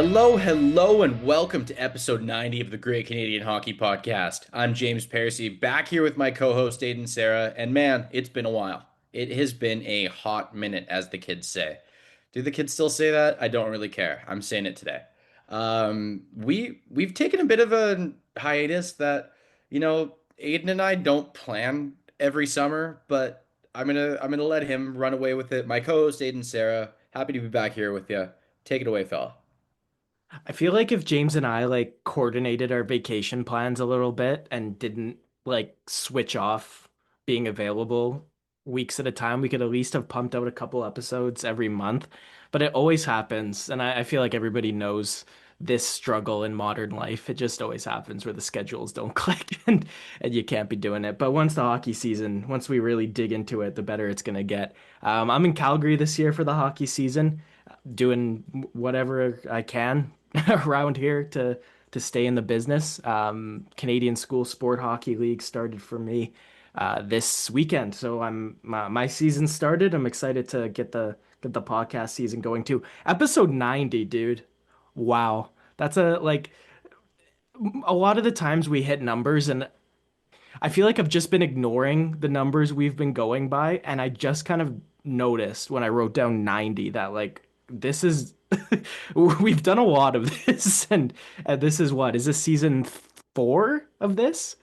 Hello, and welcome to episode 90 of the Great Canadian Hockey Podcast. I'm James Parisi, back here with my co-host Aiden Sarah, and man, it's been a while. It has been a hot minute, as the kids say. Do the kids still say that? I don't really care. I'm saying it today. We've taken a bit of a hiatus that, Aiden and I don't plan every summer, but I'm gonna let him run away with it. My co-host Aiden Sarah, happy to be back here with you. Take it away, fella. I feel like if James and I coordinated our vacation plans a little bit and didn't switch off being available weeks at a time, we could at least have pumped out a couple episodes every month. But it always happens, and I feel like everybody knows this struggle in modern life. It just always happens where the schedules don't click and you can't be doing it. But once we really dig into it, the better it's gonna get. I'm in Calgary this year for the hockey season, doing whatever I can around here to stay in the business. Canadian School Sport Hockey League started for me this weekend, so my season started. I'm excited to get the podcast season going too. Episode 90, dude. Wow, that's a lot of the times we hit numbers and I feel like I've just been ignoring the numbers we've been going by, and I just kind of noticed when I wrote down 90 that this is we've done a lot of this, and this is what is this season four of this?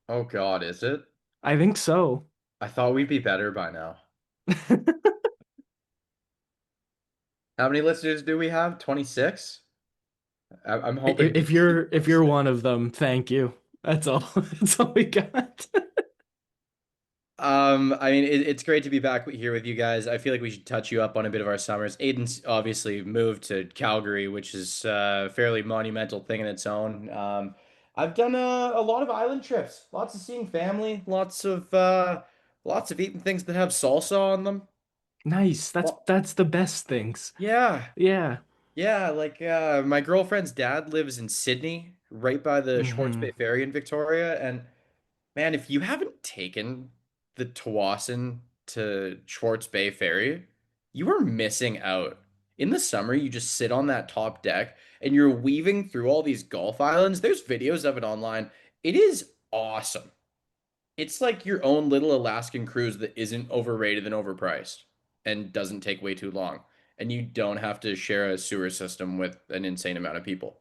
Oh God, is it? I think so. I thought we'd be better by now. How many listeners do we have? 26? I'm hoping to If exceed you're 26. one of them, thank you. That's all. That's all we got. It's great to be back here with you guys. I feel like we should touch you up on a bit of our summers. Aiden's obviously moved to Calgary, which is a fairly monumental thing in its own. I've done a lot of island trips, lots of seeing family, lots of eating things that have salsa on them. Nice. That's the best things. Yeah. Yeah. Yeah, my girlfriend's dad lives in Sydney, right by the Schwartz Hmm. Bay Ferry in Victoria. And man, if you haven't taken the Tawasin to Schwartz Bay Ferry, you are missing out. In the summer, you just sit on that top deck and you're weaving through all these Gulf islands. There's videos of it online. It is awesome. It's like your own little Alaskan cruise that isn't overrated and overpriced and doesn't take way too long. And you don't have to share a sewer system with an insane amount of people.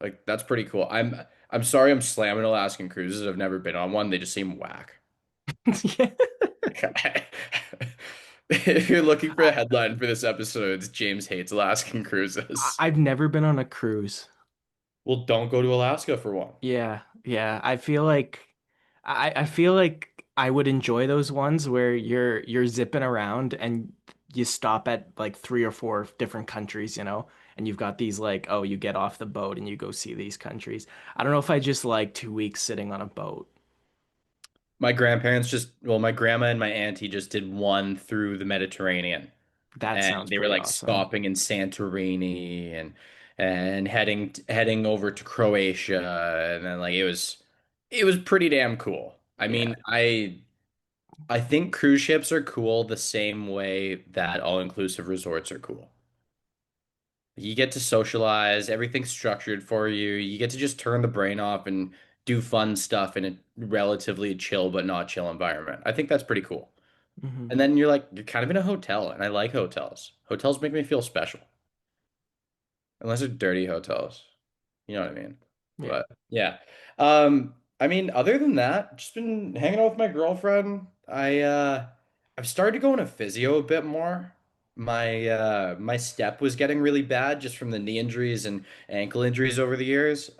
Like that's pretty cool. I'm sorry I'm slamming Alaskan cruises. I've never been on one. They just seem whack. Yeah. If you're looking for a headline for this episode, it's James hates Alaskan cruises. I've never been on a cruise. Well, don't go to Alaska for one. Yeah, yeah. I feel like I would enjoy those ones where you're zipping around and you stop at like three or four different countries, and you've got these oh, you get off the boat and you go see these countries. I don't know if I just like 2 weeks sitting on a boat. My grandma and my auntie just did one through the Mediterranean. That And sounds they were pretty like awesome. stopping in Santorini and heading over to Croatia, and then it was pretty damn cool. I Yeah. mean, I think cruise ships are cool the same way that all-inclusive resorts are cool. You get to socialize, everything's structured for you. You get to just turn the brain off and do fun stuff in a relatively chill but not chill environment. I think that's pretty cool. Hmm. And then you're kind of in a hotel, and I like hotels. Hotels make me feel special. Unless they're dirty hotels. You know what I mean? Yeah. But yeah. Other than that, just been hanging out with my girlfriend. I've started to go into physio a bit more. My step was getting really bad just from the knee injuries and ankle injuries over the years.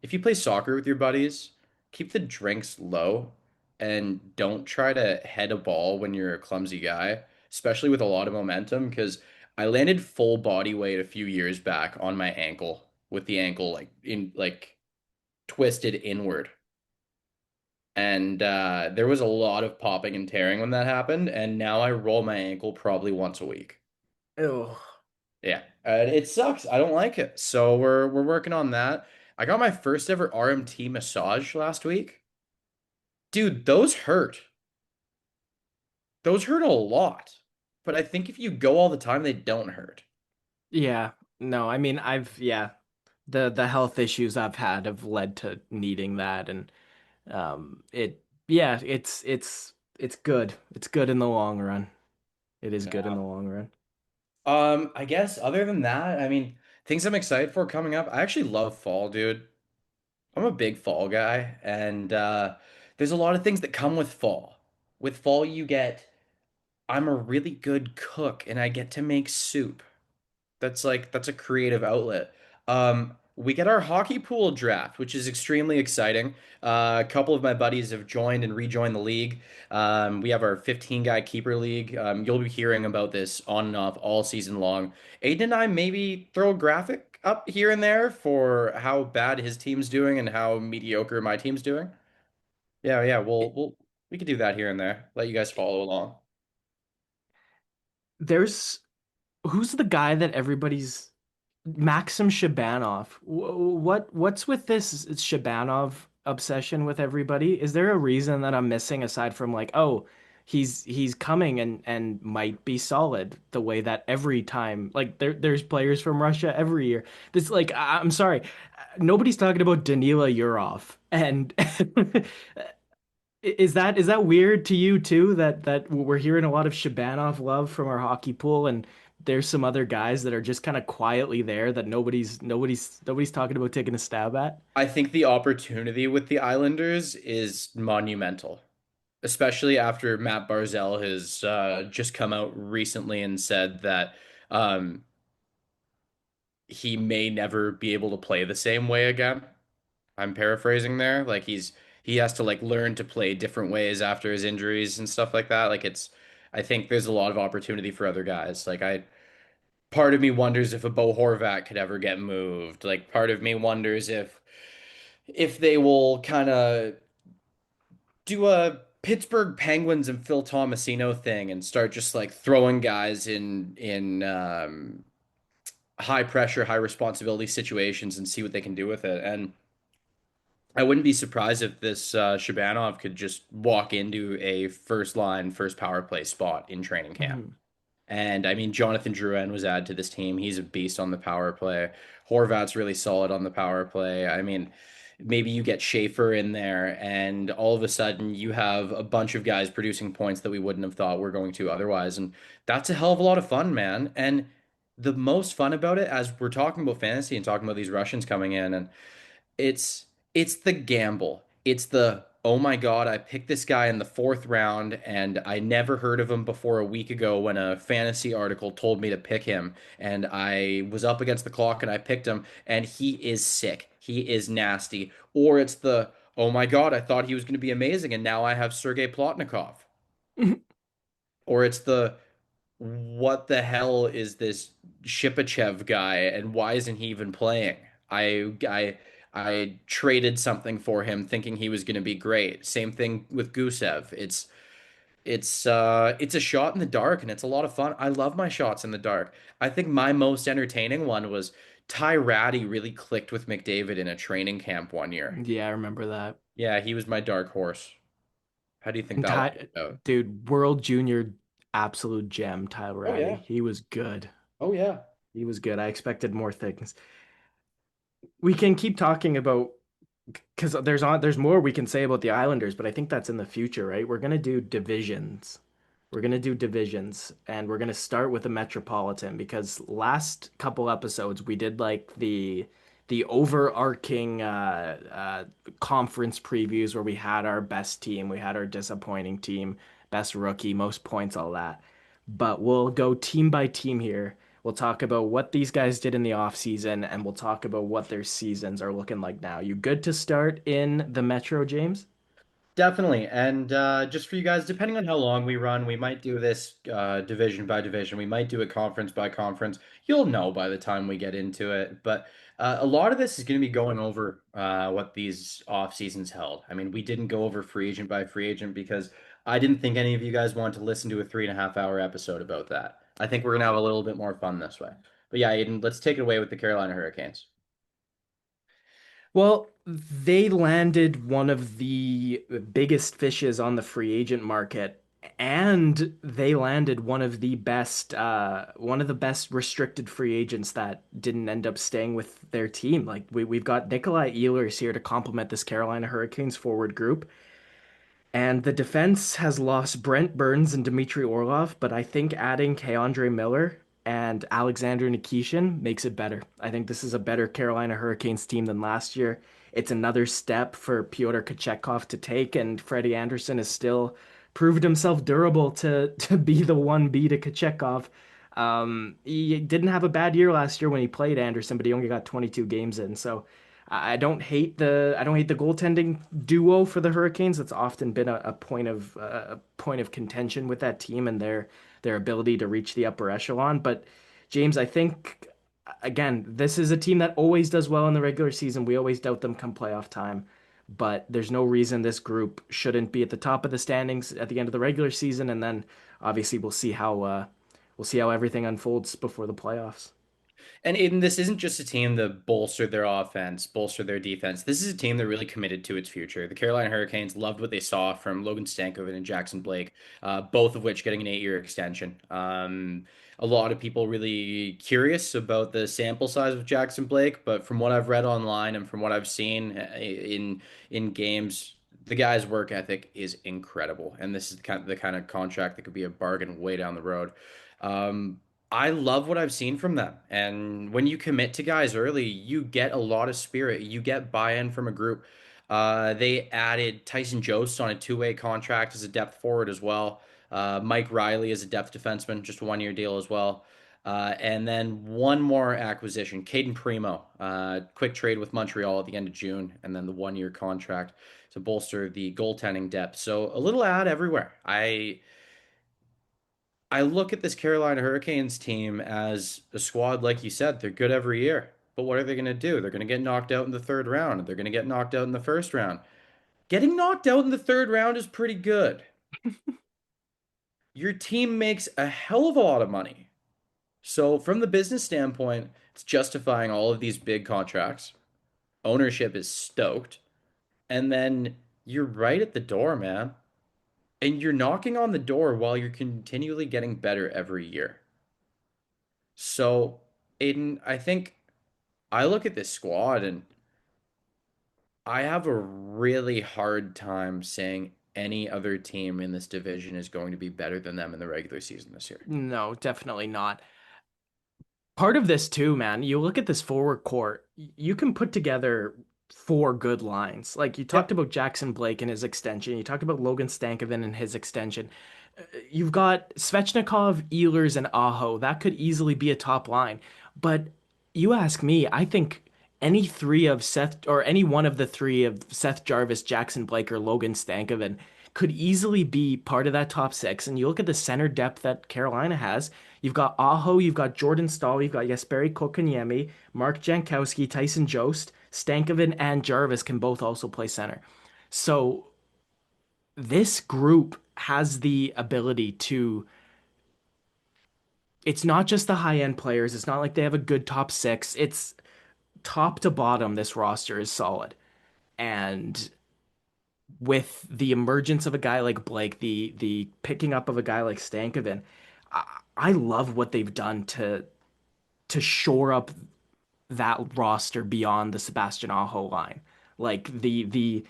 If you play soccer with your buddies, keep the drinks low and don't try to head a ball when you're a clumsy guy, especially with a lot of momentum, because I landed full body weight a few years back on my ankle with the ankle twisted inward. And there was a lot of popping and tearing when that happened, and now I roll my ankle probably once a week. Oh, Yeah, it sucks. I don't like it. So we're working on that. I got my first ever RMT massage last week. Dude, those hurt. Those hurt a lot. But I think if you go all the time, they don't hurt. yeah. No, I mean yeah, the health issues I've had have led to needing that, and it yeah, it's good. It's good in the long run. It is good in the long run. I guess other than that, I mean, things I'm excited for coming up. I actually love fall, dude. I'm a big fall guy, and there's a lot of things that come with fall. With fall, I'm a really good cook, and I get to make soup. That's a creative outlet. We get our hockey pool draft, which is extremely exciting. A couple of my buddies have joined and rejoined the league. We have our 15 guy keeper league. You'll be hearing about this on and off all season long. Aiden and I maybe throw a graphic up here and there for how bad his team's doing and how mediocre my team's doing. Yeah, yeah, we could do that here and there. Let you guys follow along. There's who's the guy that everybody's Maxim Shabanov. What's with this Shabanov obsession with everybody? Is there a reason that I'm missing aside from like, oh, he's coming and might be solid the way that every time like there's players from Russia every year. This like I'm sorry, nobody's talking about Danila Yurov and is that weird to you too that we're hearing a lot of Shabanov love from our hockey pool and there's some other guys that are just kind of quietly there that nobody's talking about taking a stab at? I think the opportunity with the Islanders is monumental, especially after Matt Barzell has just come out recently and said that um, he may never be able to play the same way again. I'm paraphrasing there. Like he has to like learn to play different ways after his injuries and stuff like that. I think there's a lot of opportunity for other guys. Part of me wonders if a Bo Horvat could ever get moved. Like part of me wonders if they will kind of do a Pittsburgh Penguins and Phil Tomasino thing and start just like throwing guys in high pressure, high responsibility situations and see what they can do with it. And I wouldn't be surprised if this Shabanov could just walk into a first line, first power play spot in training camp. Mhm. And I mean, Jonathan Drouin was added to this team. He's a beast on the power play. Horvat's really solid on the power play. I mean, maybe you get Schaefer in there, and all of a sudden you have a bunch of guys producing points that we wouldn't have thought were going to otherwise. And that's a hell of a lot of fun, man. And the most fun about it, as we're talking about fantasy and talking about these Russians coming in, and it's the gamble. It's the oh my God, I picked this guy in the fourth round and I never heard of him before a week ago when a fantasy article told me to pick him and I was up against the clock and I picked him and he is sick. He is nasty. Or it's the oh my God, I thought he was going to be amazing and now I have Sergei Plotnikov. Or it's the what the hell is this Shipachev guy and why isn't he even playing? I traded something for him thinking he was going to be great. Same thing with Gusev. It's a shot in the dark and it's a lot of fun. I love my shots in the dark. I think my most entertaining one was Ty Ratty really clicked with McDavid in a training camp one year. Yeah, I remember that. Yeah, he was my dark horse. How do you think And that one Ty, worked out? dude, World Junior absolute gem, Tyler Oh Ratty. yeah. He was good. Oh yeah. He was good. I expected more things. We can keep talking about because there's more we can say about the Islanders, but I think that's in the future, right? We're gonna do divisions. We're gonna do divisions, and we're gonna start with the Metropolitan because last couple episodes we did like the overarching conference previews where we had our best team, we had our disappointing team, best rookie, most points, all that. But we'll go team by team here. We'll talk about what these guys did in the offseason and we'll talk about what their seasons are looking like now. You good to start in the Metro, James? Definitely. And just for you guys, depending on how long we run, we might do this division by division. We might do it conference by conference. You'll know by the time we get into it. But a lot of this is going to be going over what these off seasons held. I mean, we didn't go over free agent by free agent because I didn't think any of you guys wanted to listen to a 3.5 hour episode about that. I think we're going to have a little bit more fun this way. But yeah, Aiden, let's take it away with the Carolina Hurricanes. Well, they landed one of the biggest fishes on the free agent market. And they landed one of the best restricted free agents that didn't end up staying with their team. Like we've got Nikolai Ehlers here to complement this Carolina Hurricanes forward group. And the defense has lost Brent Burns and Dmitry Orlov, but I think adding Keandre Miller and Alexander Nikishin makes it better. I think this is a better Carolina Hurricanes team than last year. It's another step for Pyotr Kochetkov to take, and Freddie Anderson has still proved himself durable to be the 1B to Kochetkov. He didn't have a bad year last year when he played Anderson, but he only got 22 games in. So I don't hate the goaltending duo for the Hurricanes. That's often been a point of contention with that team and their ability to reach the upper echelon. But James, I think again, this is a team that always does well in the regular season. We always doubt them come playoff time. But there's no reason this group shouldn't be at the top of the standings at the end of the regular season, and then obviously we'll see how everything unfolds before the playoffs. And Aiden, this isn't just a team that bolstered their offense, bolstered their defense. This is a team that really committed to its future. The Carolina Hurricanes loved what they saw from Logan Stankoven and Jackson Blake, both of which getting an 8-year extension. A lot of people really curious about the sample size of Jackson Blake, but from what I've read online and from what I've seen in games, the guy's work ethic is incredible, and this is the kind of contract that could be a bargain way down the road. Um, I love what I've seen from them. And when you commit to guys early, you get a lot of spirit. You get buy-in from a group. They added Tyson Jost on a two-way contract as a depth forward as well. Mike Riley as a depth defenseman, just a one-year deal as well. And then one more acquisition, Caden Primo, quick trade with Montreal at the end of June, and then the one-year contract to bolster the goaltending depth. So a little ad everywhere. I look at this Carolina Hurricanes team as a squad, like you said, they're good every year. But what are they going to do? They're going to get knocked out in the third round. They're going to get knocked out in the first round. Getting knocked out in the third round is pretty good. Your team makes a hell of a lot of money. So, from the business standpoint, it's justifying all of these big contracts. Ownership is stoked. And then you're right at the door, man. And you're knocking on the door while you're continually getting better every year. So, Aiden, I think I look at this squad and I have a really hard time saying any other team in this division is going to be better than them in the regular season this year. No, definitely not. Part of this too, man, you look at this forward court, you can put together four good lines. Like you talked Yep. about Jackson Blake and his extension, you talked about Logan Stankoven and his extension. You've got Svechnikov, Ehlers, and Aho. That could easily be a top line. But you ask me, I think any three of Seth or any one of the three of Seth Jarvis, Jackson Blake, or Logan Stankoven could easily be part of that top six. And you look at the center depth that Carolina has. You've got Aho, you've got Jordan Stahl, you've got Jesperi Kotkaniemi, Mark Jankowski, Tyson Jost, Stankoven, and Jarvis can both also play center. So this group has the ability to it's not just the high end players. It's not like they have a good top six. It's top to bottom, this roster is solid. And with the emergence of a guy like Blake, the picking up of a guy like Stankoven, I, I love what they've done to shore up that roster beyond the Sebastian Aho line. Like the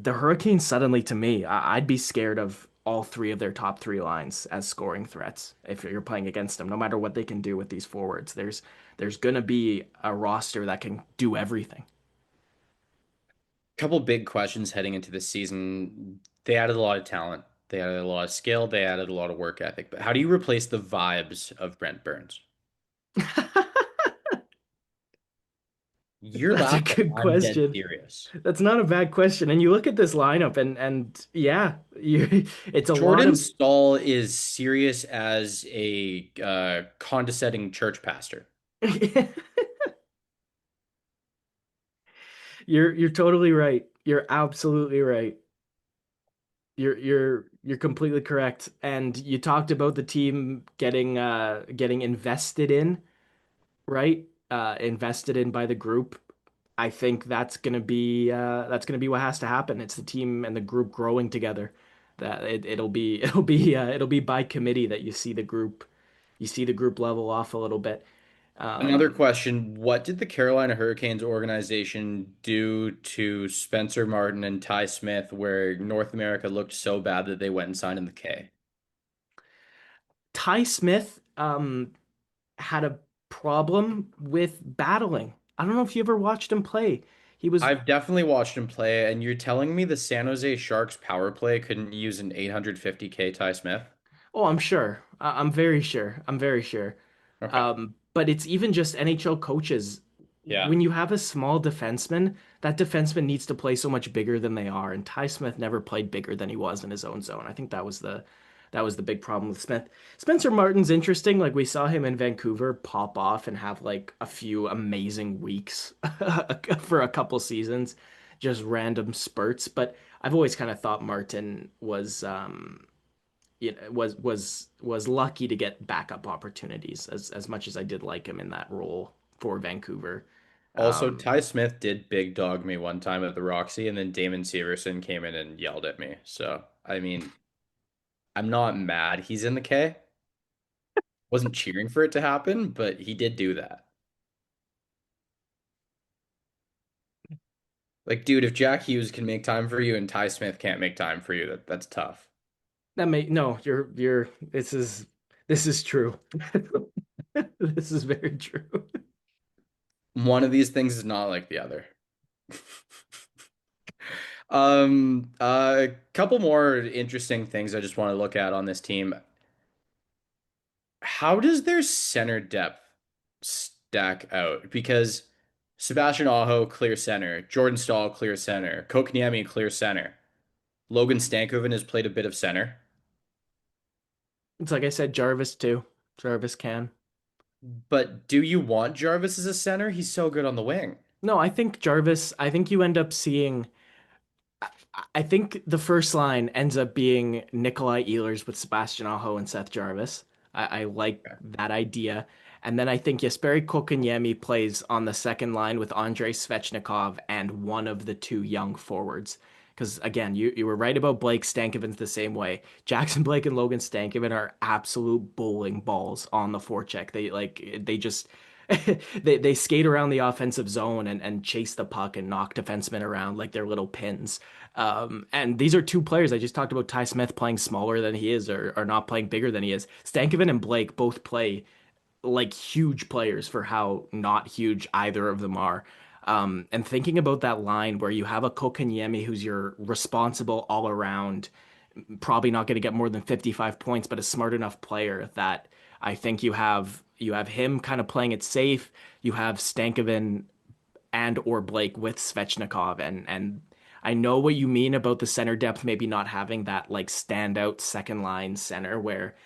Hurricanes suddenly to me, I'd be scared of all three of their top three lines as scoring threats if you're playing against them, no matter what they can do with these forwards. There's gonna be a roster that can do everything. Couple big questions heading into this season. They added a lot of talent. They added a lot of skill. They added a lot of work ethic. But how do you replace the vibes of Brent Burns? You're That's a laughing. good I'm dead question. serious. That's not a bad question. And you look at this lineup and yeah, it's a lot Jordan of Stahl is serious as a condescending church pastor. you're totally right. You're absolutely right. You're completely correct. And you talked about the team getting invested in, right? Invested in by the group. I think that's gonna be what has to happen. It's the team and the group growing together That it'll be it'll be by committee that you see the group level off a little bit. Another Um, question, what did the Carolina Hurricanes organization do to Spencer Martin and Ty Smith where North America looked so bad that they went and signed in the K? Ty Smith had a problem with battling. I don't know if you ever watched him play. He was I've definitely watched him play, and you're telling me the San Jose Sharks power play couldn't use an 850K Ty Smith? Oh, I'm sure. I'm very sure. I'm very sure. Okay. But it's even just NHL coaches. Yeah. When you have a small defenseman, that defenseman needs to play so much bigger than they are. And Ty Smith never played bigger than he was in his own zone. I think that was the big problem with Smith. Spencer Martin's interesting. Like we saw him in Vancouver pop off and have like a few amazing weeks for a couple seasons, just random spurts. But I've always kind of thought Martin was was lucky to get backup opportunities as much as I did like him in that role for Vancouver. Also, Um, Ty Smith did big dog me one time at the Roxy, and then Damon Severson came in and yelled at me. So, I mean, I'm not mad he's in the K. Wasn't cheering for it to happen, but he did do that. Like, dude, if Jack Hughes can make time for you and Ty Smith can't make time for you, that's tough. that may no, you're this is true. This is very true. One of these things is not like the other. A couple more interesting things I just want to look at on this team. How does their center depth stack out? Because Sebastian Aho, clear center. Jordan Stahl, clear center. Kokniemi, clear center. Logan Stankoven has played a bit of center. It's like I said, Jarvis too. Jarvis can. But do you want Jarvis as a center? He's so good on the wing. No, I think Jarvis, I think you end up seeing I think the first line ends up being Nikolai Ehlers with Sebastian Aho and Seth Jarvis. I like Okay. that idea. And then I think Jesperi Kotkaniemi plays on the second line with Andrei Svechnikov and one of the two young forwards. Because again, you were right about Blake Stankoven's the same way. Jackson Blake and Logan Stankoven are absolute bowling balls on the forecheck. They just they skate around the offensive zone and chase the puck and knock defensemen around like they're little pins. And these are two players. I just talked about Ty Smith playing smaller than he is or not playing bigger than he is. Stankoven and Blake both play like huge players for how not huge either of them are. And thinking about that line where you have a Kokaniemi who's your responsible all around, probably not going to get more than 55 points, but a smart enough player that I think you have him kind of playing it safe. You have Stankoven and or Blake with Svechnikov and I know what you mean about the center depth maybe not having that like standout second line center where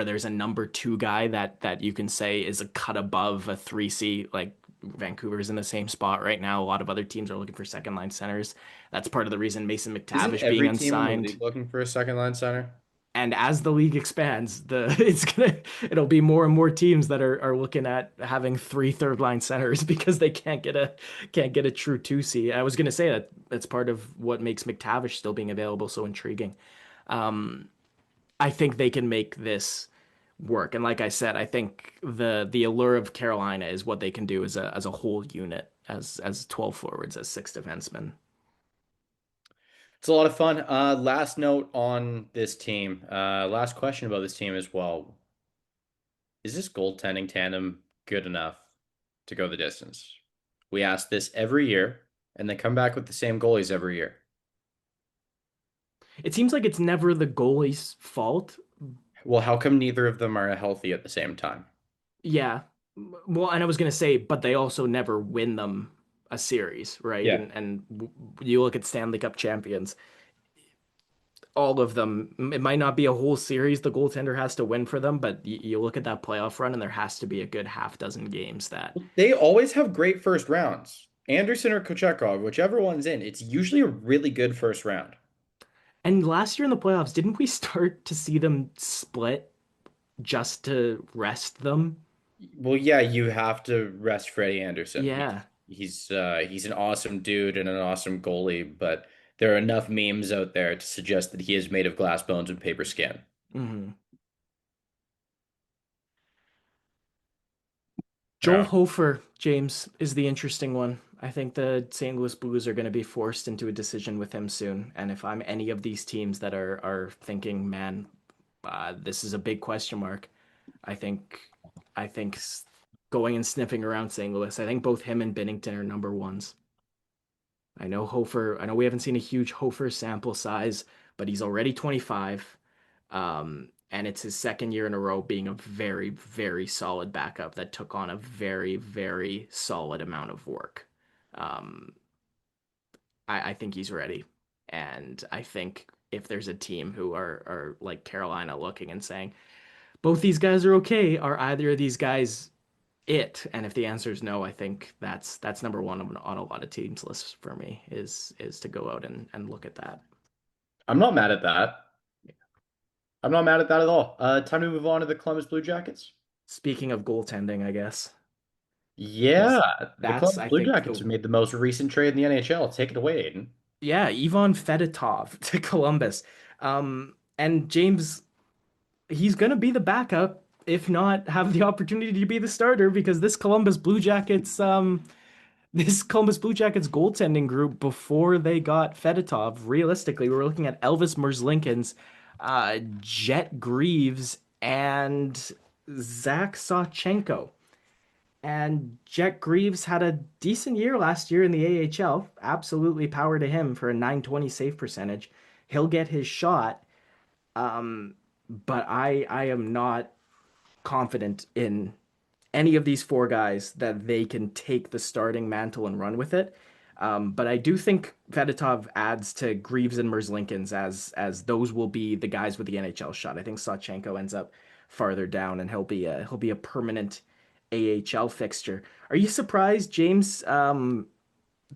there's a number two guy that you can say is a cut above a 3C like Vancouver's in the same spot right now. A lot of other teams are looking for second line centers. That's part of the reason Mason Isn't McTavish being every team in the unsigned. league looking for a second line center? And as the league expands, it'll be more and more teams that are looking at having three third line centers because they can't get a true 2C. I was gonna say that that's part of what makes McTavish still being available so intriguing. Um, I think they can make this work. And like I said, I think the allure of Carolina is what they can do as a whole unit, as 12 forwards, as six defensemen. It's a lot of fun. Last note on this team. Last question about this team as well. Is this goaltending tandem good enough to go the distance? We ask this every year, and they come back with the same goalies every year. It seems like it's never the goalie's fault. Well, how come neither of them are healthy at the same time? Yeah. Well, and I was gonna say, but they also never win them a series, right? Yeah. And you look at Stanley Cup champions, all of them. It might not be a whole series the goaltender has to win for them, but you look at that playoff run, and there has to be a good half dozen games that. They always have great first rounds. Anderson or Kochekov, whichever one's in, it's usually a really good first round. And last year in the playoffs, didn't we start to see them split just to rest them? Well, yeah, you have to rest Freddie Anderson. Yeah. He's an awesome dude and an awesome goalie, but there are enough memes out there to suggest that he is made of glass bones and paper skin. Hmm. Joel Yeah. Hofer, James, is the interesting one. I think the St. Louis Blues are going to be forced into a decision with him soon. And if I'm any of these teams that are thinking, man, this is a big question mark, I think I think going and sniffing around St. Louis, I think both him and Binnington are number ones. I know Hofer. I know we haven't seen a huge Hofer sample size, but he's already 25. And it's his second year in a row being a very, very solid backup that took on a very, very solid amount of work. Um, I think he's ready. And I think if there's a team who are like Carolina looking and saying, both these guys are okay, are either of these guys it? And if the answer is no, I think that's number one on a lot of teams' lists for me is to go out and look at that. I'm not mad at that. I'm not mad at that at all. Time to move on to the Columbus Blue Jackets. Speaking of goaltending, I guess, Yeah, because the that's Columbus I Blue think Jackets the have made the most recent trade in the NHL. Take it away, Aiden. yeah, Ivan Fedotov to Columbus. And James, he's gonna be the backup, if not have the opportunity to be the starter, because this Columbus Blue Jackets goaltending group before they got Fedotov, realistically, we were looking at Elvis Merzlikins, Jet Greaves, and Zach Sawchenko. And Jet Greaves had a decent year last year in the AHL. Absolutely power to him for a 920 save percentage. He'll get his shot. Um, but I am not confident in any of these four guys that they can take the starting mantle and run with it. But I do think Fedotov adds to Greaves and Merzlikins as those will be the guys with the NHL shot. I think Sawchenko ends up farther down and he'll be a permanent AHL fixture. Are you surprised, James,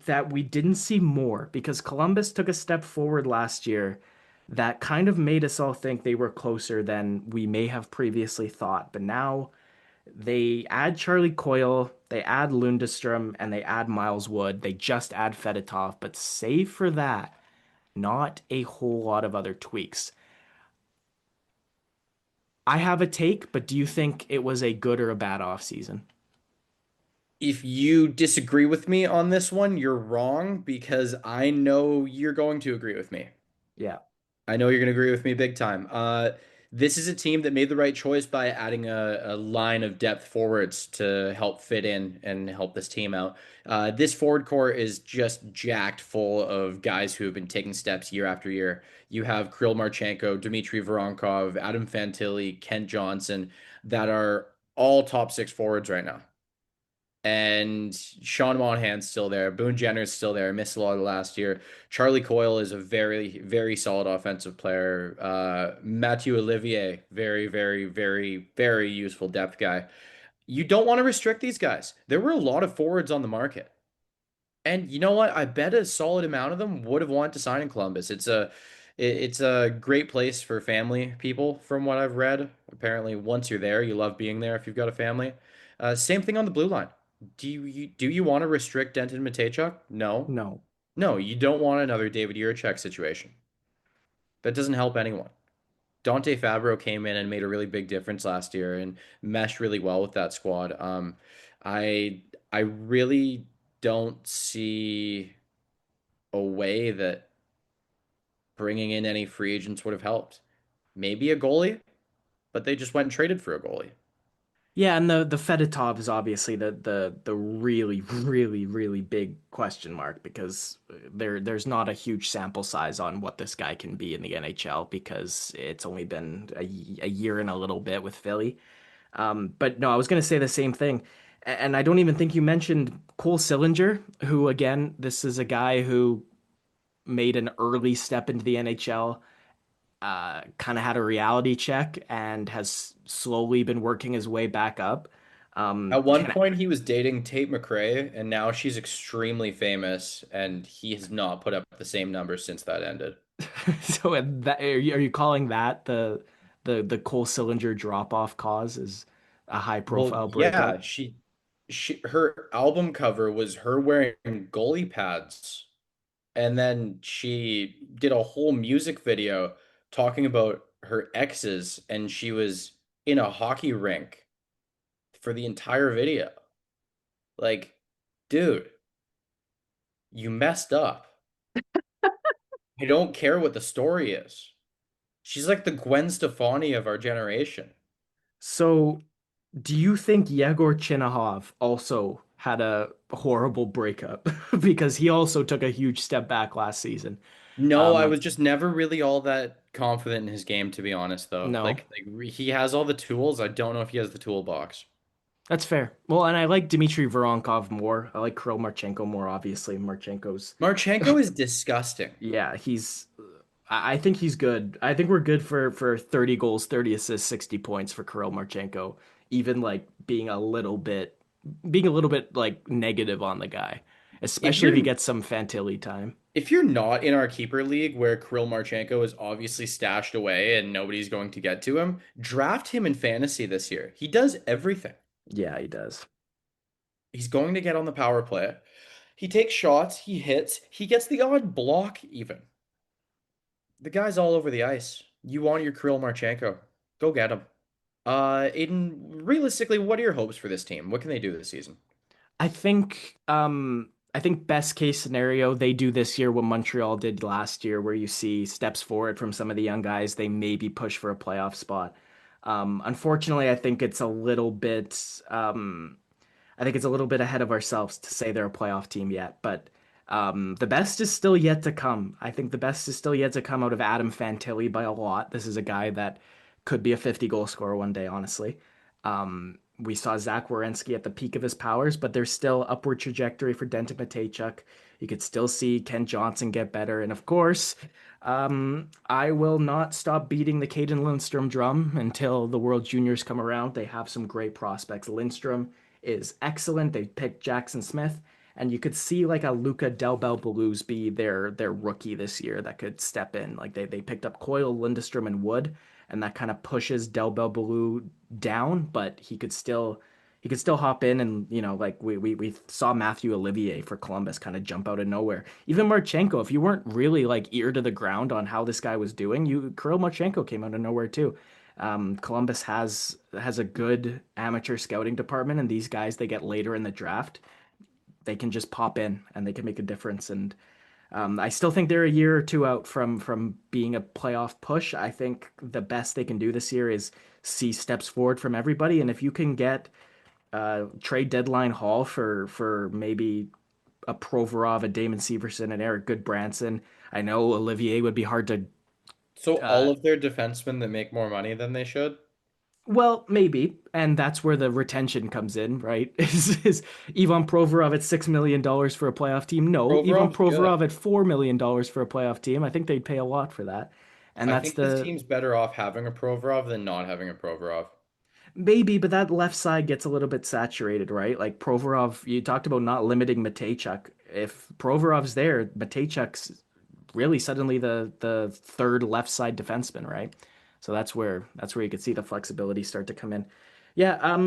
that we didn't see more? Because Columbus took a step forward last year that kind of made us all think they were closer than we may have previously thought. But now they add Charlie Coyle, they add Lundestrom, and they add Miles Wood. They just add Fedotov, but save for that, not a whole lot of other tweaks. I have a take, but do you think it was a good or a bad offseason? If you disagree with me on this one, you're wrong because I know you're going to agree with me. Yeah. I know you're going to agree with me big time. This is a team that made the right choice by adding a line of depth forwards to help fit in and help this team out. This forward core is just jacked full of guys who have been taking steps year after year. You have Kirill Marchenko, Dmitry Voronkov, Adam Fantilli, Kent Johnson that are all top six forwards right now. And Sean Monahan's still there. Boone Jenner's still there. Missed a lot of last year. Charlie Coyle is a very, very solid offensive player. Mathieu Olivier, very, very, very, very useful depth guy. You don't want to restrict these guys. There were a lot of forwards on the market. And you know what? I bet a solid amount of them would have wanted to sign in Columbus. It's a great place for family people, from what I've read. Apparently, once you're there, you love being there if you've got a family. Same thing on the blue line. Do you want to restrict Denton Mateychuk? No. No. No, you don't want another David Jiricek situation. That doesn't help anyone. Dante Fabro came in and made a really big difference last year and meshed really well with that squad. I I really don't see a way that bringing in any free agents would have helped. Maybe a goalie, but they just went and traded for a goalie. Yeah, and the Fedotov is obviously the really really really big question mark because there's not a huge sample size on what this guy can be in the NHL because it's only been a year and a little bit with Philly. But no, I was gonna say the same thing, and I don't even think you mentioned Cole Sillinger, who again, this is a guy who made an early step into the NHL, kind of had a reality check and has slowly been working his way back up. At one Can point, he was dating Tate McRae, and now she's extremely famous, and he has not put up the same numbers since that ended. so are you calling that the Cole Sillinger drop off cause is a high Well, profile yeah, breakup? she her album cover was her wearing goalie pads. And then she did a whole music video talking about her exes, and she was in a hockey rink for the entire video. Like, dude, you messed up. I don't care what the story is. She's like the Gwen Stefani of our generation. So, do you think Yegor Chinahov also had a horrible breakup because he also took a huge step back last season? No, I Um, was just never really all that confident in his game, to be honest, though. no, He has all the tools. I don't know if he has the toolbox. that's fair. Well, and I like Dmitry Voronkov more. I like Kirill Marchenko more, obviously. Marchenko's, Marchenko is disgusting. yeah, he's. I think he's good. I think we're good for 30 goals, 30 assists, 60 points for Kirill Marchenko. Even like being a little bit like negative on the guy, If especially if he you're gets some Fantilli time. if you're not in our keeper league where Kirill Marchenko is obviously stashed away and nobody's going to get to him, draft him in fantasy this year. He does everything. Yeah, he does. He's going to get on the power play. He takes shots, he hits, he gets the odd block even. The guy's all over the ice. You want your Kirill Marchenko. Go get him. Aiden, realistically, what are your hopes for this team? What can they do this season? I think best case scenario they do this year what Montreal did last year, where you see steps forward from some of the young guys. They maybe push for a playoff spot. Unfortunately, I think it's a little bit ahead of ourselves to say they're a playoff team yet, but the best is still yet to come. I think the best is still yet to come out of Adam Fantilli by a lot. This is a guy that could be a 50 goal scorer one day, honestly. We saw Zach Werenski at the peak of his powers, but there's still upward trajectory for Denton Mateychuk. You could still see Ken Johnson get better. And of course, I will not stop beating the Caden Lindstrom drum until the World Juniors come around. They have some great prospects. Lindstrom is excellent. They picked Jackson Smith, and you could see like a Luca Del Belbaluz be their rookie this year that could step in. Like they picked up Coyle, Lindstrom, and Wood, and that kind of pushes Del Belbaluz down, but he could still hop in and like we saw Matthew Olivier for Columbus kind of jump out of nowhere. Even Marchenko, if you weren't really like ear to the ground on how this guy was doing, Kirill Marchenko came out of nowhere too. Columbus has a good amateur scouting department, and these guys they get later in the draft, they can just pop in and they can make a difference. And I still think they're a year or two out from being a playoff push. I think the best they can do this year is see steps forward from everybody, and if you can get trade deadline haul for maybe a Provorov, a Damon Severson, and Eric Goodbranson. I know Olivier would be hard to. So all Uh, of their defensemen that make more money than they should? well, maybe, and that's where the retention comes in, right? Is Ivan Provorov at $6 million for a playoff team? No, Ivan Provorov's good. Provorov at $4 million for a playoff team. I think they'd pay a lot for that, and I that's think this the team's better off having a Provorov than not having a Provorov. maybe, but that left side gets a little bit saturated, right? Like Provorov, you talked about not limiting Mateychuk. If Provorov's there, Mateychuk's really suddenly the third left side defenseman, right? So that's where you could see the flexibility start to come in. Yeah,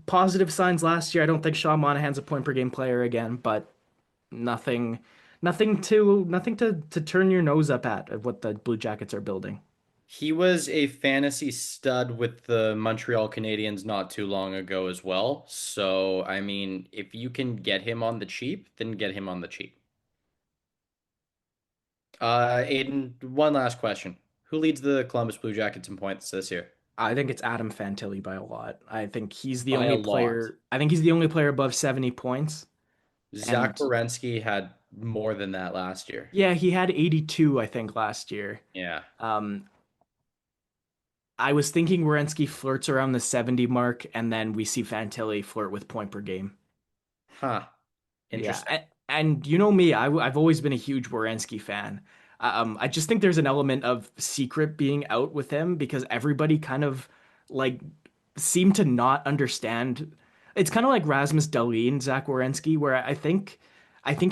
positive signs last year. I don't think Sean Monahan's a point per game player again, but nothing nothing to turn your nose up at of what the Blue Jackets are building. He was a fantasy stud with the Montreal Canadiens not too long ago as well. So, I mean, if you can get him on the cheap, then get him on the cheap. Aiden, one last question. Who leads the Columbus Blue Jackets in points this year? I think it's Adam Fantilli by a lot. I think he's the By a only lot. player. I think he's the only player above 70 points. Zach And Werenski had more than that last year. yeah, he had 82, I think, last year. Yeah. Um, I was thinking Werenski flirts around the 70 mark, and then we see Fantilli flirt with point per game. Huh. Yeah, Interesting. and you know me, I've always been a huge Werenski fan. I just think there's an element of secret being out with him because everybody kind of like seemed to not understand. It's kind of like Rasmus Dahlin, Zach Werenski, where I think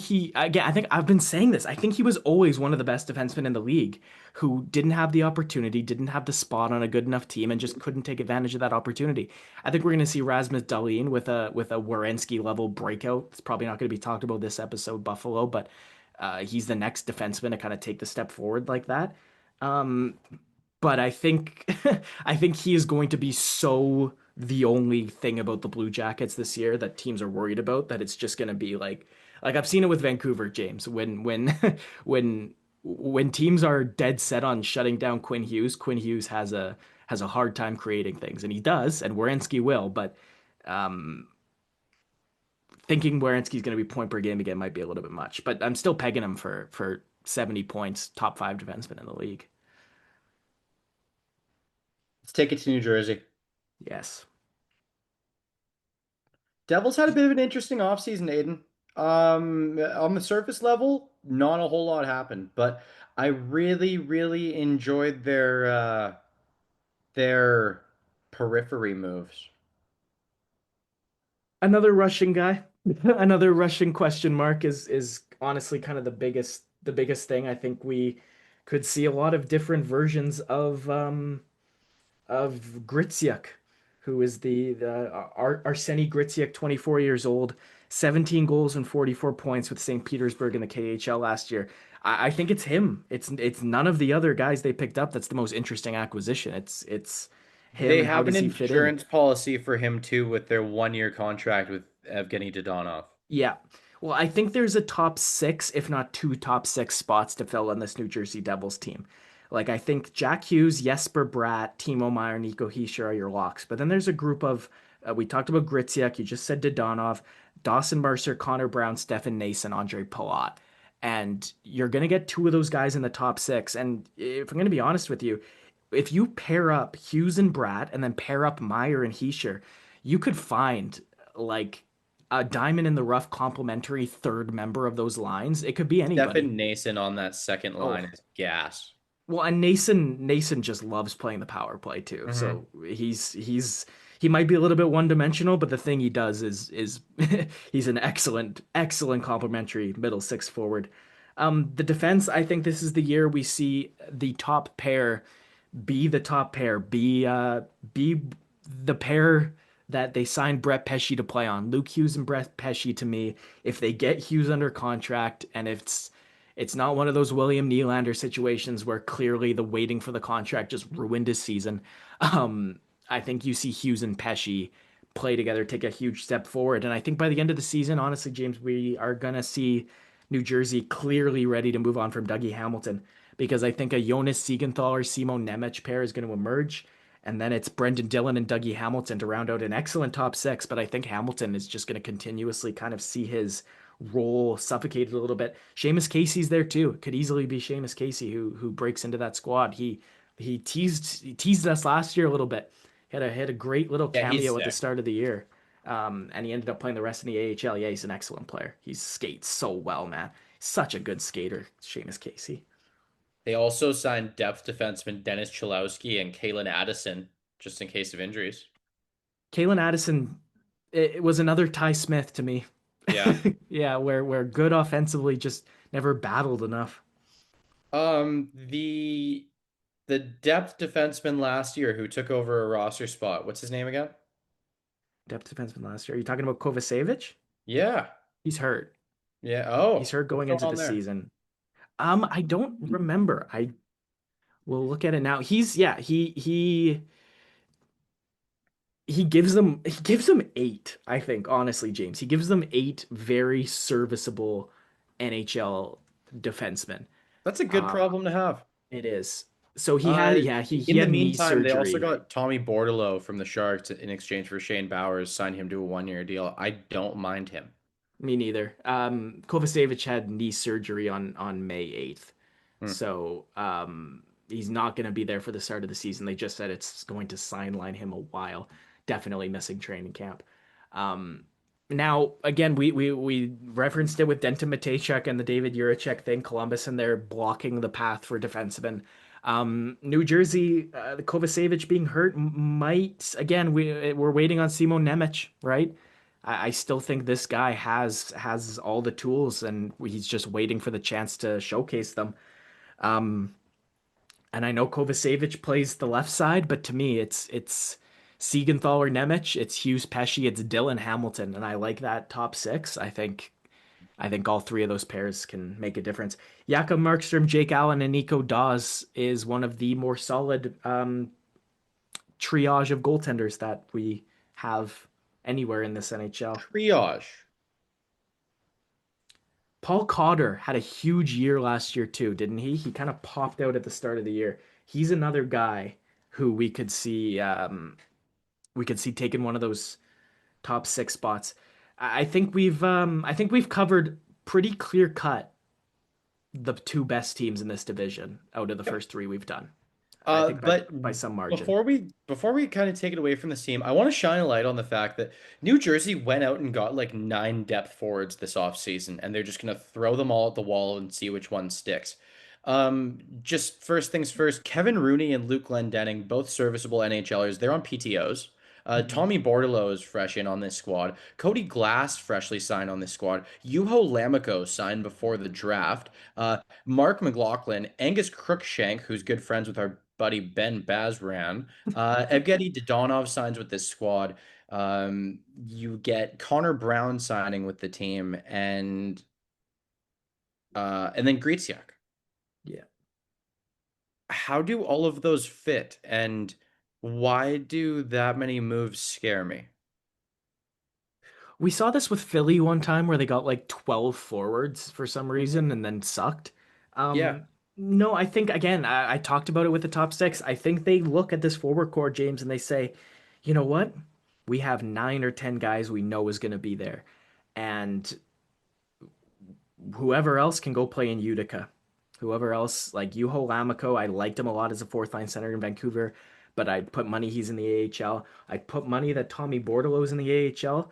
he again. I think I've been saying this. I think he was always one of the best defensemen in the league who didn't have the opportunity, didn't have the spot on a good enough team, and just couldn't take advantage of that opportunity. I think we're going to see Rasmus Dahlin with a Werenski level breakout. It's probably not going to be talked about this episode, Buffalo, but He's the next defenseman to kind of take the step forward like that. Um, but I think I think he is going to be so the only thing about the Blue Jackets this year that teams are worried about that it's just going to be like I've seen it with Vancouver, James. When when teams are dead set on shutting down Quinn Hughes has a hard time creating things, and he does, and Werenski will, but um, thinking Werenski's going to be point per game again might be a little bit much. But I'm still pegging him for 70 points, top five defenseman in the league. Let's take it to New Jersey. Yes. Devils had a bit of an interesting offseason, Aiden. On the surface level, not a whole lot happened, but I really, really enjoyed their periphery moves. Another Russian guy, another Russian question mark is honestly kind of the biggest thing. I think we could see a lot of different versions of Gritsuk, who is the Arseny Gritsuk, 24 years old, 17 goals and 44 points with St. Petersburg in the KHL last year. I think it's him. It's none of the other guys they picked up. That's the most interesting acquisition. It's him, They and how have an does he fit in? insurance policy for him too with their 1 year contract with Evgeny Dodonov. Yeah. Well, I think there's a top six, if not two top six spots to fill on this New Jersey Devils team. Like, I think Jack Hughes, Jesper Bratt, Timo Meyer, Nico Hischier are your locks. But then there's a group of, we talked about Gritsyak, you just said Dodonov, Dawson Mercer, Connor Brown, Stefan Nason, Andre Palat. And you're going to get two of those guys in the top six. And if I'm going to be honest with you, if you pair up Hughes and Bratt and then pair up Meyer and Hischier, you could find like a diamond in the rough complementary third member of those lines. It could be anybody. Stefan Nason on that second line Oh, is gas. well, and Nason just loves playing the power play too. Hmm. So he might be a little bit one dimensional, but the thing he does is he's an excellent complementary middle six forward. The defense, I think this is the year we see the top pair be the top pair, be the pair that they signed Brett Pesce to play on. Luke Hughes and Brett Pesce to me, if they get Hughes under contract and if it's not one of those William Nylander situations where clearly the waiting for the contract just ruined his season. I think you see Hughes and Pesce play together, take a huge step forward. And I think by the end of the season, honestly, James, we are going to see New Jersey clearly ready to move on from Dougie Hamilton because I think a Jonas Siegenthaler Simon Nemec pair is going to emerge. And then it's Brendan Dillon and Dougie Hamilton to round out an excellent top six. But I think Hamilton is just going to continuously kind of see his role suffocated a little bit. Seamus Casey's there too. Could easily be Seamus Casey who breaks into that squad. He teased us last year a little bit. Had a great little Yeah, he's cameo at the sick. start of the year. And he ended up playing the rest in the AHL. Yeah, he's an excellent player. He skates so well, man. Such a good skater, Seamus Casey. They also signed depth defenseman Dennis Cholowski and Kalen Addison just in case of injuries. Kalen Addison, it was another Ty Smith to me. Yeah. Yeah, where good offensively just never battled enough. The depth defenseman last year who took over a roster spot. What's his name again? Depth defenseman last year. Are you talking about Kovacevic? Yeah. He's hurt. Yeah. He's Oh, hurt what's going going into on the there? season. I don't remember. I will look at it now. He's yeah, he gives them eight, I think, honestly, James. He gives them eight very serviceable NHL defensemen. That's a good Uh problem to have. it is. So he had Uh, yeah, he in the had knee meantime, they also surgery. got Tommy Bordelot from the Sharks in exchange for Shane Bowers, signed him to a 1 year deal. I don't mind him. Me neither. Kovacevic had knee surgery on May 8th. Hmm. So he's not going to be there for the start of the season. They just said it's going to sideline him a while. Definitely missing training camp. Um, Now, again, we referenced it with Denton Mateychuk and the David Juracek thing, Columbus, and they're blocking the path for defensemen. New Jersey, Kovacevic being hurt might, again, we're waiting on Simon Nemec, right? I still think this guy has all the tools and he's just waiting for the chance to showcase them. Um, and I know Kovacevic plays the left side, but to me, it's Siegenthaler Nemec, it's Hughes Pesce, it's Dylan Hamilton, and I like that top six. I think I think all three of those pairs can make a difference. Jakob Markstrom, Jake Allen, and Nico Dawes is one of the more solid triage of goaltenders that we have anywhere in this NHL. Triage. Paul Cotter had a huge year last year too, didn't he? He kind of popped out at the start of the year. He's another guy who we could see taking one of those top six spots. I think we've covered pretty clear cut the two best teams in this division out of the first three we've done. I think But by some margin. before we kind of take it away from this team, I want to shine a light on the fact that New Jersey went out and got like 9 depth forwards this offseason, and they're just gonna throw them all at the wall and see which one sticks. Just first things first, Kevin Rooney and Luke Glendening, both serviceable NHLers, they're on PTOs. Mhm. Tommy Bordello is fresh in on this squad. Cody Glass freshly signed on this squad. Juho Lammikko signed before the draft. Mark McLaughlin, Angus Crookshank, who's good friends with our buddy Ben Bazran. Evgeny Dodonov signs with this squad. You get Connor Brown signing with the team, and then Gritsiak. Yeah. How do all of those fit, and why do that many moves scare me? We saw this with Philly one time where they got like 12 forwards for some Mhm. reason and then sucked. Yeah, No, I think again, I talked about it with the top six. I think they look at this forward core, James, and they say, you know what? We have 9 or 10 guys we know is going to be there. And whoever else can go play in Utica. Whoever else, like Juho Lammikko, I liked him a lot as a fourth line center in Vancouver, but I'd put money he's in the AHL. I'd put money that Tommy Bordello's in the AHL.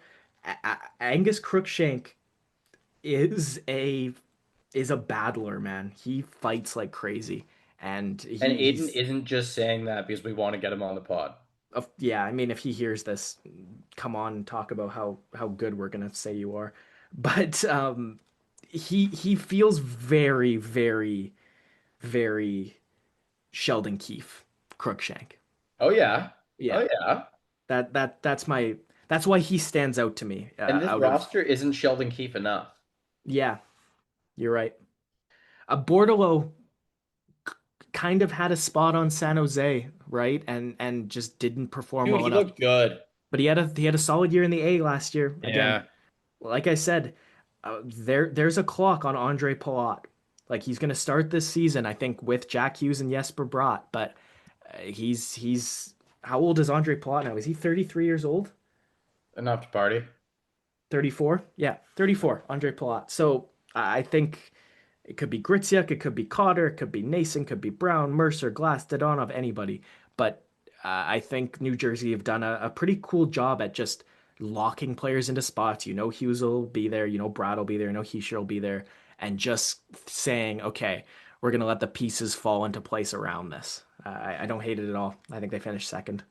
Angus Crookshank is a battler, man. He fights like crazy, and and Aiden he's isn't just saying that because we want to get him on the pod. yeah. I mean, if he hears this, come on and talk about how good we're gonna say you are. But he feels very very very Sheldon Keefe, Crookshank. Oh yeah, oh Yeah, yeah. that's why he stands out to me. And this Out of roster isn't Sheldon Keefe enough. yeah, you're right. Bordello kind of had a spot on San Jose, right? And just didn't perform Dude, well he enough. looked good. But he had a solid year in the A last year. Again, Yeah. like I said, there's a clock on Andre Palat. Like he's going to start this season, I think, with Jack Hughes and Jesper Bratt. But he's how old is Andre Palat now? Is he 33 years old? Enough to party. 34? Yeah, 34. Andre Palat. So I think it could be Gritsiak, it could be Cotter, it could be Nason, could be Brown, Mercer, Glass, Dadonov, anybody. But I think New Jersey have done a pretty cool job at just locking players into spots. You know Hughes will be there, you know Brad will be there, you know Heischer will be there, and just saying, okay, we're gonna let the pieces fall into place around this. I don't hate it at all. I think they finished second.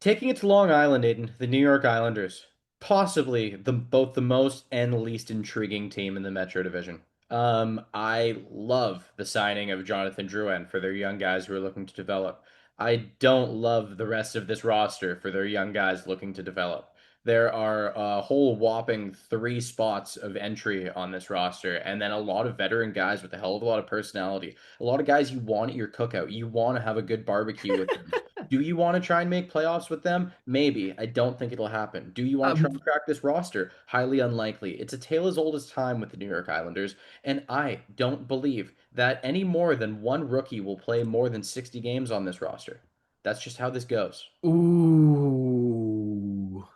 Taking it to Long Island, Aiden, the New York Islanders, possibly both the most and least intriguing team in the Metro Division. I love the signing of Jonathan Drouin for their young guys who are looking to develop. I don't love the rest of this roster for their young guys looking to develop. There are a whole whopping 3 spots of entry on this roster, and then a lot of veteran guys with a hell of a lot of personality. A lot of guys you want at your cookout. You want to have a good barbecue with them. Do you want to try and make playoffs with them? Maybe. I don't think it'll happen. Do you want to try Um, and crack this roster? Highly unlikely. It's a tale as old as time with the New York Islanders, and I don't believe that any more than one rookie will play more than 60 games on this roster. That's just how this goes. ooh.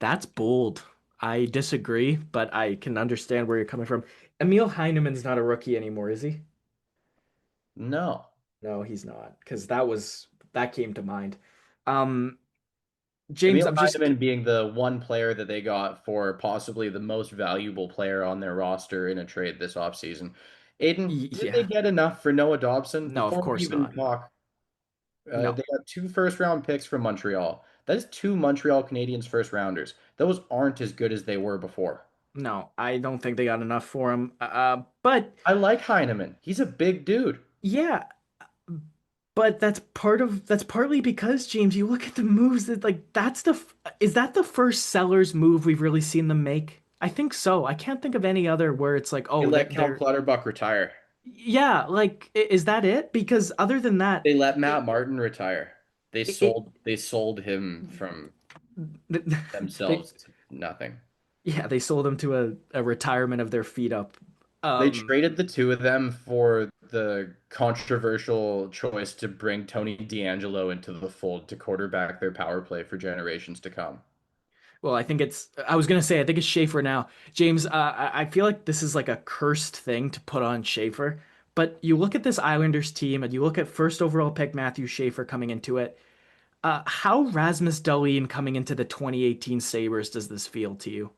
That's bold. I disagree, but I can understand where you're coming from. Emil Heineman's not a rookie anymore, is he? No. No, he's not, because that came to mind. Um, James, Emil I'm just Heineman being the one player that they got for possibly the most valuable player on their roster in a trade this offseason. Aiden, did they yeah. get enough for Noah Dobson? No, of Before we course even not. talk, No. they got 2 first-round picks from Montreal. That is 2 Montreal Canadiens first rounders. Those aren't as good as they were before. No, I don't think they got enough for him. But I like Heineman. He's a big dude. yeah, but that's partly because James, you look at the moves that like is that the first seller's move we've really seen them make? I think so. I can't think of any other where it's like, They oh, let Cal they're Clutterbuck retire. yeah, like is that it? Because other than that, They let Matt it Martin retire. it, They sold him from they themselves to nothing. yeah, they sold him to a retirement of their feet up. They Um, traded the two of them for the controversial choice to bring Tony D'Angelo into the fold to quarterback their power play for generations to come. well, I think I was gonna say, I think it's Schaefer now. James, I feel like this is like a cursed thing to put on Schaefer. But you look at this Islanders team and you look at first overall pick Matthew Schaefer coming into it. How Rasmus Dahlin coming into the 2018 Sabres does this feel to you?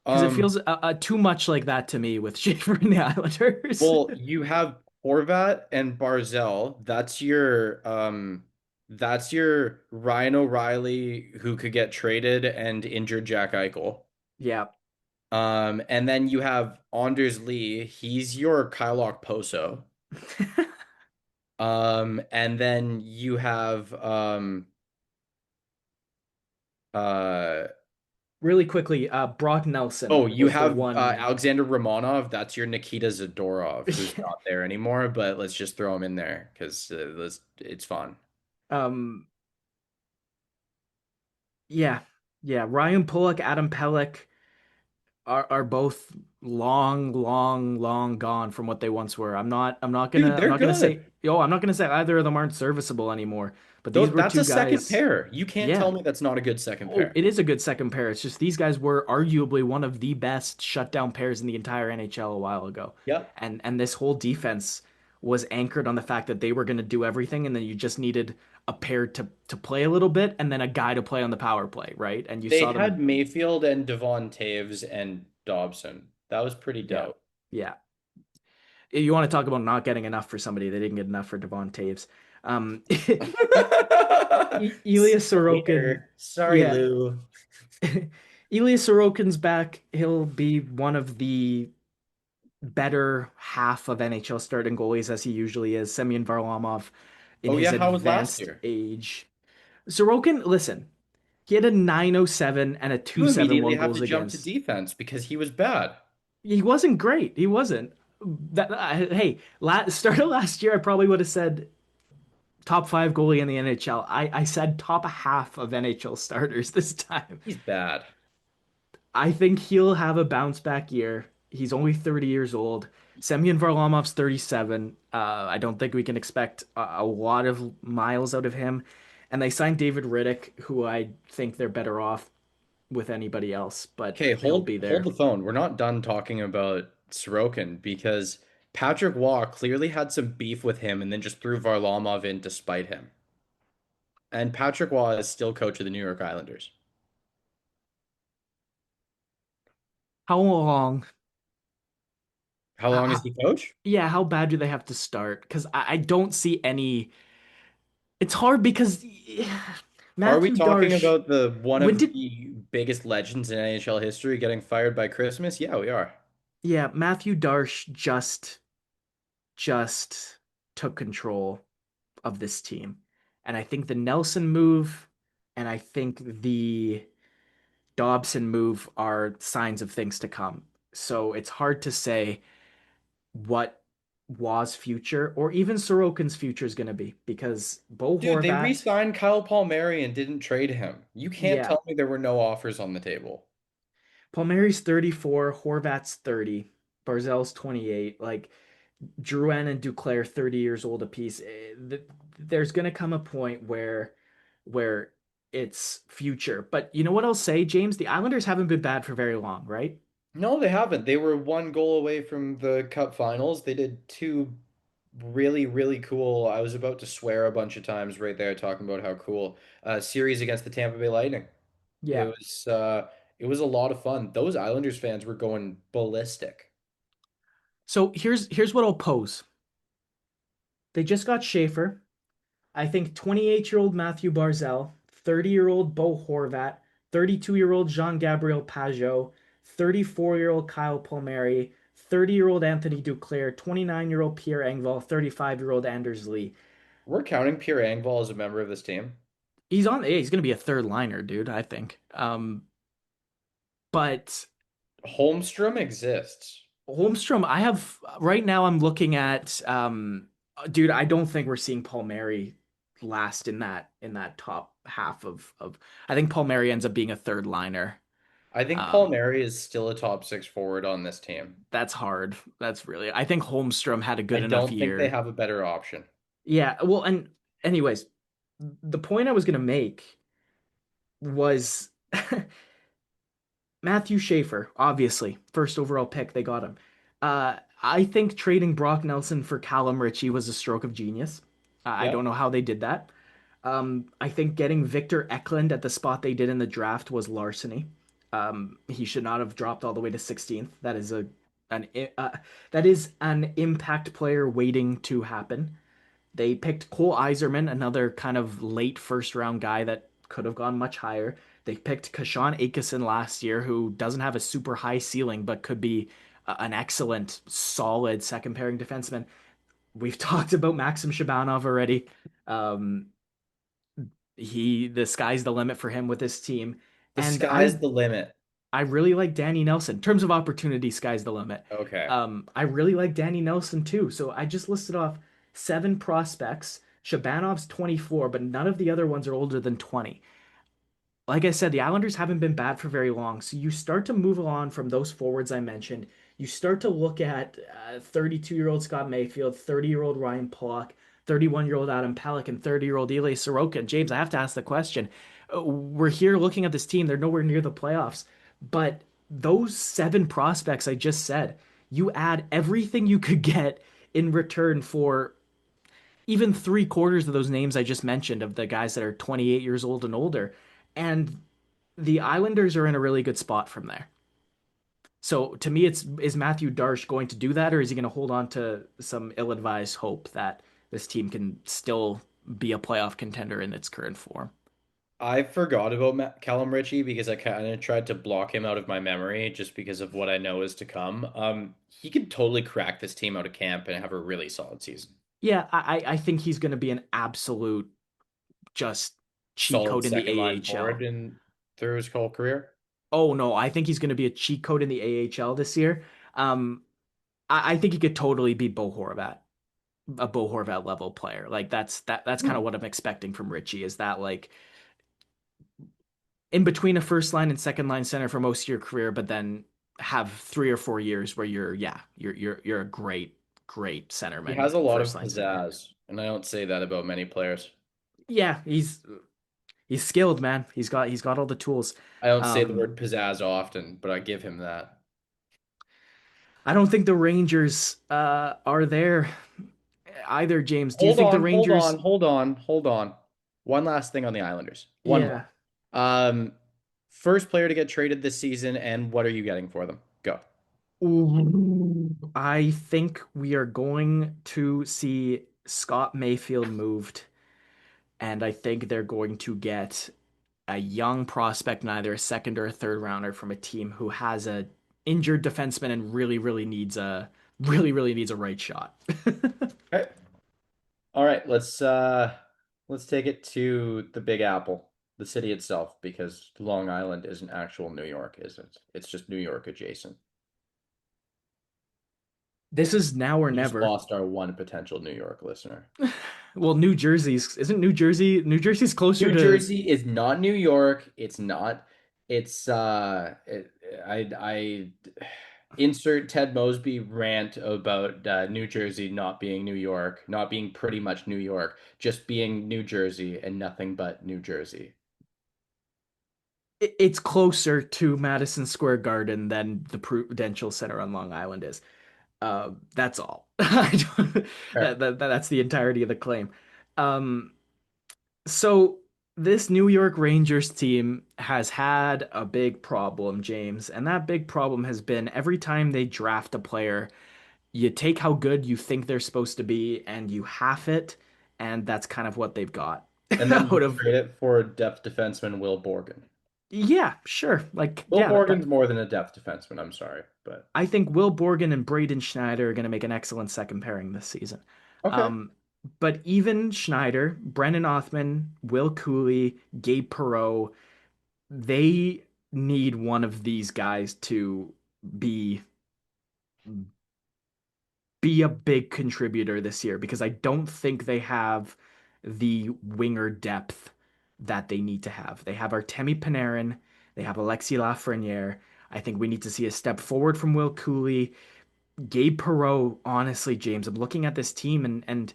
Because it Um, feels too much like that to me with Schaefer and the Islanders. well, you have Horvat and Barzell. That's your Ryan O'Reilly who could get traded and injured Jack Eichel. Yeah. And then you have Anders Lee. He's your Kyle Poso. And then you have uh Really quickly, Brock Nelson oh, you was the have one. Alexander Romanov. That's your Nikita Zadorov, who's not there anymore, but let's just throw him in there because it's fun. um, yeah, yeah. Ryan Pulock, Adam Pelech are both long gone from what they once were. Dude, I'm they're not gonna say good. I'm not gonna say either of them aren't serviceable anymore. But Though these were that's two a second guys. pair. You can't Yeah. tell me that's not a good second Oh, pair. it is a good second pair. It's just these guys were arguably one of the best shutdown pairs in the entire NHL a while ago. Yep. And this whole defense was anchored on the fact that they were going to do everything and then you just needed a pair to play a little bit and then a guy to play on the power play, right? And you They saw them had Mayfield and Devon Taves and Dobson. That was pretty yeah. dope. Yeah. You want to talk about not getting enough for somebody, they didn't get enough for Devon Taves. Ilya Sorokin, Wiener. Sorry, yeah. Lou. Ilya Sorokin's back. He'll be one of the better half of NHL starting goalies as he usually is. Semyon Varlamov in Oh his yeah, how was last advanced year? age. Sorokin, listen, he had a 907 and a You immediately 271 have to goals jump to against. defense because he was bad. He wasn't great. He wasn't. Hey, start of last year, I probably would have said top five goalie in the NHL. I said top half of NHL starters this time. He's bad. I think he'll have a bounce back year. He's only 30 years old. Semyon Varlamov's 37. I don't think we can expect a lot of miles out of him. And they signed David Riddick, who I think they're better off with anybody else, but Okay, he'll be hold there. the phone. We're not done talking about Sorokin because Patrick Waugh clearly had some beef with him and then just threw Varlamov in to spite him. And Patrick Waugh is still coach of the New York Islanders. How long? How long is he coach? Yeah, how bad do they have to start? Because I don't see any. It's hard because Are we Matthew talking Darsh. about the one When of did the biggest legends in NHL history getting fired by Christmas? Yeah, we are. yeah Matthew Darsh just took control of this team. And I think the Nelson move and I think the Dobson move are signs of things to come. So it's hard to say what Waugh's future or even Sorokin's future is going to be because Bo Dude, they Horvat, re-signed Kyle Palmieri and didn't trade him. You can't yeah, tell me there were no offers on the table. Palmieri's 34, Horvat's 30, Barzell's 28. Like Drouin and Duclair 30 years old apiece. There's going to come a point where it's future. But you know what I'll say, James? The Islanders haven't been bad for very long, right? No, they haven't. They were one goal away from the Cup Finals. They did two really cool. I was about to swear a bunch of times right there talking about how cool series against the Tampa Bay Lightning. It Yeah. was it was a lot of fun. Those Islanders fans were going ballistic. So here's what I'll pose. They just got Schaefer. I think 28-year-old Matthew Barzell, 30-year-old Bo Horvat, 32-year-old Jean-Gabriel Pageau, 34-year-old Kyle Palmieri, 30-year-old Anthony Duclair, 29-year-old Pierre Engvall, 35-year-old Anders Lee. We're counting Pierre Engvall as a member of this team. He's on. He's gonna be a third liner, dude. I think. But Holmstrom exists. Holmstrom, I have right now. I'm looking at, dude. I don't think we're seeing Palmieri last in that top half of. I think Palmieri ends up being a third liner. I think Um, Palmieri is still a top six forward on this team. that's hard. That's really. I think Holmstrom had a I good enough don't think they year. have a better option. Yeah. Well, and anyways, the point I was gonna make was Matthew Schaefer, obviously, first overall pick, they got him. I think trading Brock Nelson for Callum Ritchie was a stroke of genius. I Yeah. don't know how they did that. I think getting Victor Eklund at the spot they did in the draft was larceny. He should not have dropped all the way to 16th. That is an that is an impact player waiting to happen. They picked Cole Iserman, another kind of late first round guy that could have gone much higher. They picked Kashawn Akeson last year, who doesn't have a super high ceiling, but could be an excellent, solid second pairing defenseman. We've talked about Maxim Shabanov already. Um, the sky's the limit for him with this team. The And sky's the limit. I really like Danny Nelson. In terms of opportunity, sky's the limit. Okay. I really like Danny Nelson too. So I just listed off seven prospects. Shabanov's 24, but none of the other ones are older than 20. Like I said, the Islanders haven't been bad for very long. So you start to move on from those forwards I mentioned. You start to look at 32-year-old Scott Mayfield, 30-year-old Ryan Pollock, 31-year-old Adam Pelech, and 30-year-old Ilya Soroka. And James, I have to ask the question. We're here looking at this team. They're nowhere near the playoffs. But those seven prospects I just said, you add everything you could get in return for even three-quarters of those names I just mentioned of the guys that are 28 years old and older. And the Islanders are in a really good spot from there. So to me, it's is Matthew Darche going to do that, or is he going to hold on to some ill-advised hope that this team can still be a playoff contender in its current form? I forgot about Callum Ritchie because I kind of tried to block him out of my memory just because of what I know is to come. He could totally crack this team out of camp and have a really solid season. Yeah, I think he's going to be an absolute just cheat Solid code in the second line forward AHL. in through his whole career. Oh no, I think he's going to be a cheat code in the AHL this year. Um, I think he could totally be Bo Horvat, a Bo Horvat level player. Like that's kind of what I'm expecting from Richie. Is that like in between a first line and second line center for most of your career, but then have 3 or 4 years where you're a great He centerman, has a lot first of line center. pizzazz, and I don't say that about many players. Yeah, he's skilled, man. He's got all the tools. I don't say the Um, word pizzazz often, but I give him that. I don't think the Rangers are there either, James. Do you think the Rangers? Hold on. One last thing on the Islanders. One more. Yeah. Um, First player to get traded this season, and what are you getting for them? Go. Ooh. I think we are going to see Scott Mayfield moved, and I think they're going to get a young prospect, neither a second or a third rounder from a team who has a injured defenseman and really needs a right shot. Okay. All right, let's take it to the Big Apple, the city itself, because Long Island isn't actual New York, is it? It's just New York adjacent. This is now or We just never. lost our one potential New York listener. Well, New Jersey's isn't New Jersey's closer New to. Jersey is not New York. It's not. It's I insert Ted Mosby rant about New Jersey not being New York, not being pretty much New York, just being New Jersey and nothing but New Jersey. It's closer to Madison Square Garden than the Prudential Center on Long Island is. That's all. Fair. That's the entirety of the claim. Um, so this New York Rangers team has had a big problem, James, and that big problem has been every time they draft a player, you take how good you think they're supposed to be and you half it, and that's kind of what they've got And then you out of. trade it for depth defenseman Will Borgen. Yeah, sure. Like, Will yeah, Borgen's more than a depth defenseman. I'm sorry, but I think Will Borgen and Braden Schneider are going to make an excellent second pairing this season. okay. Um, but even Schneider, Brennan Othman, Will Cooley, Gabe Perreault, they need one of these guys to be be a big contributor this year because I don't think they have the winger depth that they need to have. They have Artemi Panarin, they have Alexis Lafreniere. I think we need to see a step forward from Will Cooley. Gabe Perreault, honestly, James, I'm looking at this team and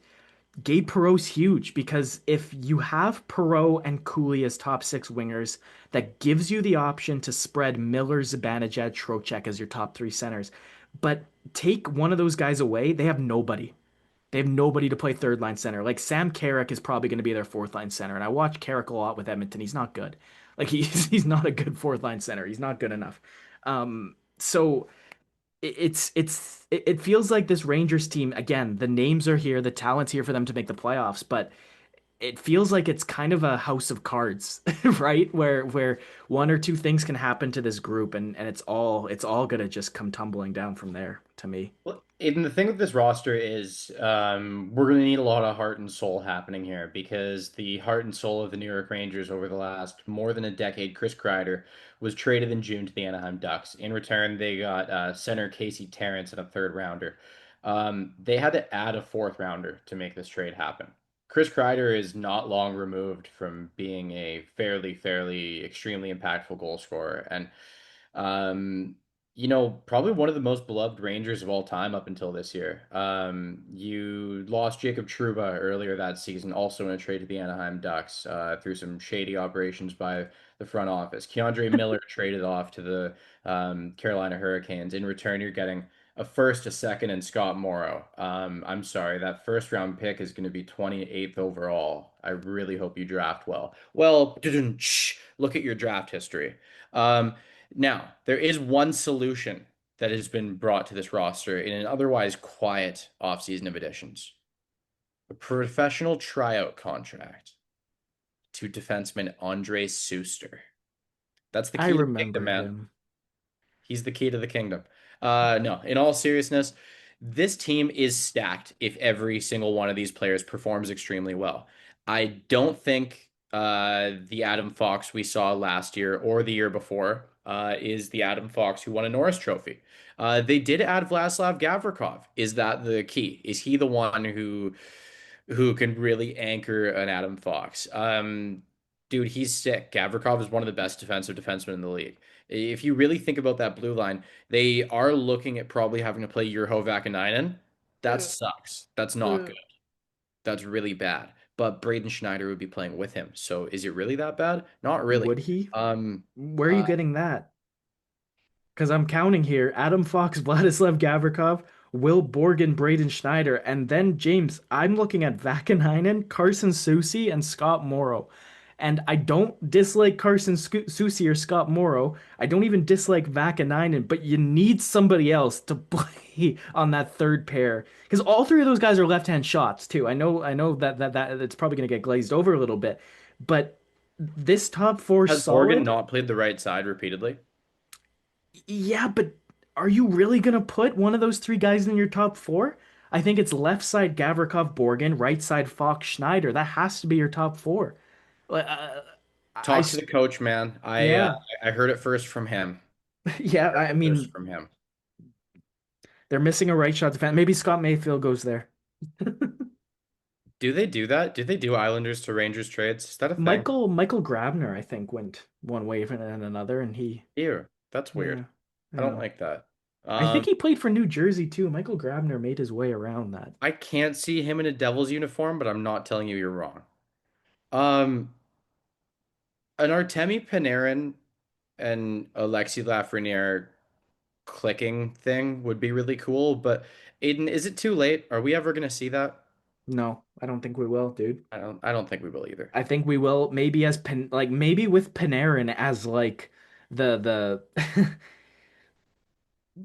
Gabe Perreault's huge because if you have Perreault and Cooley as top six wingers, that gives you the option to spread Miller, Zibanejad, Trocheck as your top three centers. But take one of those guys away, they have nobody. They have nobody to play third line center. Like Sam Carrick is probably going to be their fourth line center, and I watch Carrick a lot with Edmonton. He's not good. Like he's not a good fourth line center. He's not good enough. So it feels like this Rangers team again. The names are here, the talent's here for them to make the playoffs, but it feels like it's kind of a house of cards, right? Where one or two things can happen to this group, and it's all gonna just come tumbling down from there to me. Well, and the thing with this roster is we're going to need a lot of heart and soul happening here because the heart and soul of the New York Rangers over the last more than a decade, Chris Kreider, was traded in June to the Anaheim Ducks. In return, they got center Casey Terrence and a third rounder. They had to add a fourth rounder to make this trade happen. Chris Kreider is not long removed from being a fairly, extremely impactful goal scorer. And um, probably one of the most beloved Rangers of all time up until this year. You lost Jacob Trouba earlier that season, also in a trade to the Anaheim Ducks, through some shady operations by the front office. Keandre Miller traded off to the Carolina Hurricanes. In return, you're getting a first, a second, and Scott Morrow. I'm sorry, that first round pick is going to be 28th overall. I really hope you draft well. Well, look at your draft history. Um, Now, there is one solution that has been brought to this roster in an otherwise quiet offseason of additions. A professional tryout contract to defenseman Andre Suster. That's the I key to the kingdom, remember man. him. He's the key to the kingdom. No, in all seriousness, this team is stacked if every single one of these players performs extremely well. I don't think the Adam Fox we saw last year or the year before is the Adam Fox who won a Norris Trophy. They did add Vladislav Gavrikov. Is that the key? Is he the one who can really anchor an Adam Fox? Dude, he's sick. Gavrikov is one of the best defensive defensemen in the league. If you really think about that blue line, they are looking at probably having to play Urho Vakanainen. That sucks. That's not good. That's really bad. But Braden Schneider would be playing with him. So is it really that bad? Not really. Would he? Um, Where are you uh, getting that? Because I'm counting here: Adam Fox, Vladislav Gavrikov, Will Borgen, Braden Schneider, and then James. I'm looking at Vakanainen, Carson Soucy, and Scott Morrow. And I don't dislike Soucy or Scott Morrow. I don't even dislike Vakanainen, but you need somebody else to play on that third pair because all three of those guys are left-hand shots too. I know that it's probably going to get glazed over a little bit, but this top four has Borgen solid. not played the right side repeatedly? Yeah, but are you really gonna put one of those three guys in your top four? I think it's left side Gavrikov Borgen, right side Fox Schneider. That has to be your top four. Like, I Talk to the coach, man. yeah, I heard it first from him. yeah. Heard I it first mean, from him. they're missing a right shot defense. Maybe Scott Mayfield goes there. Do they do that? Do they do Islanders to Rangers trades? Is that a thing? Michael Grabner, I think, went one way and another, and he Ew, that's yeah, weird. I don't yeah. like that. I think Um, he played for New Jersey too. Michael Grabner made his way around that. I can't see him in a Devils uniform, but I'm not telling you you're wrong. Um, an Artemi Panarin and Alexi Lafreniere clicking thing would be really cool, but Aiden, is it too late? Are we ever gonna see that? No, I don't think we will, dude. I don't think we will either. I think we will maybe as maybe with Panarin as like the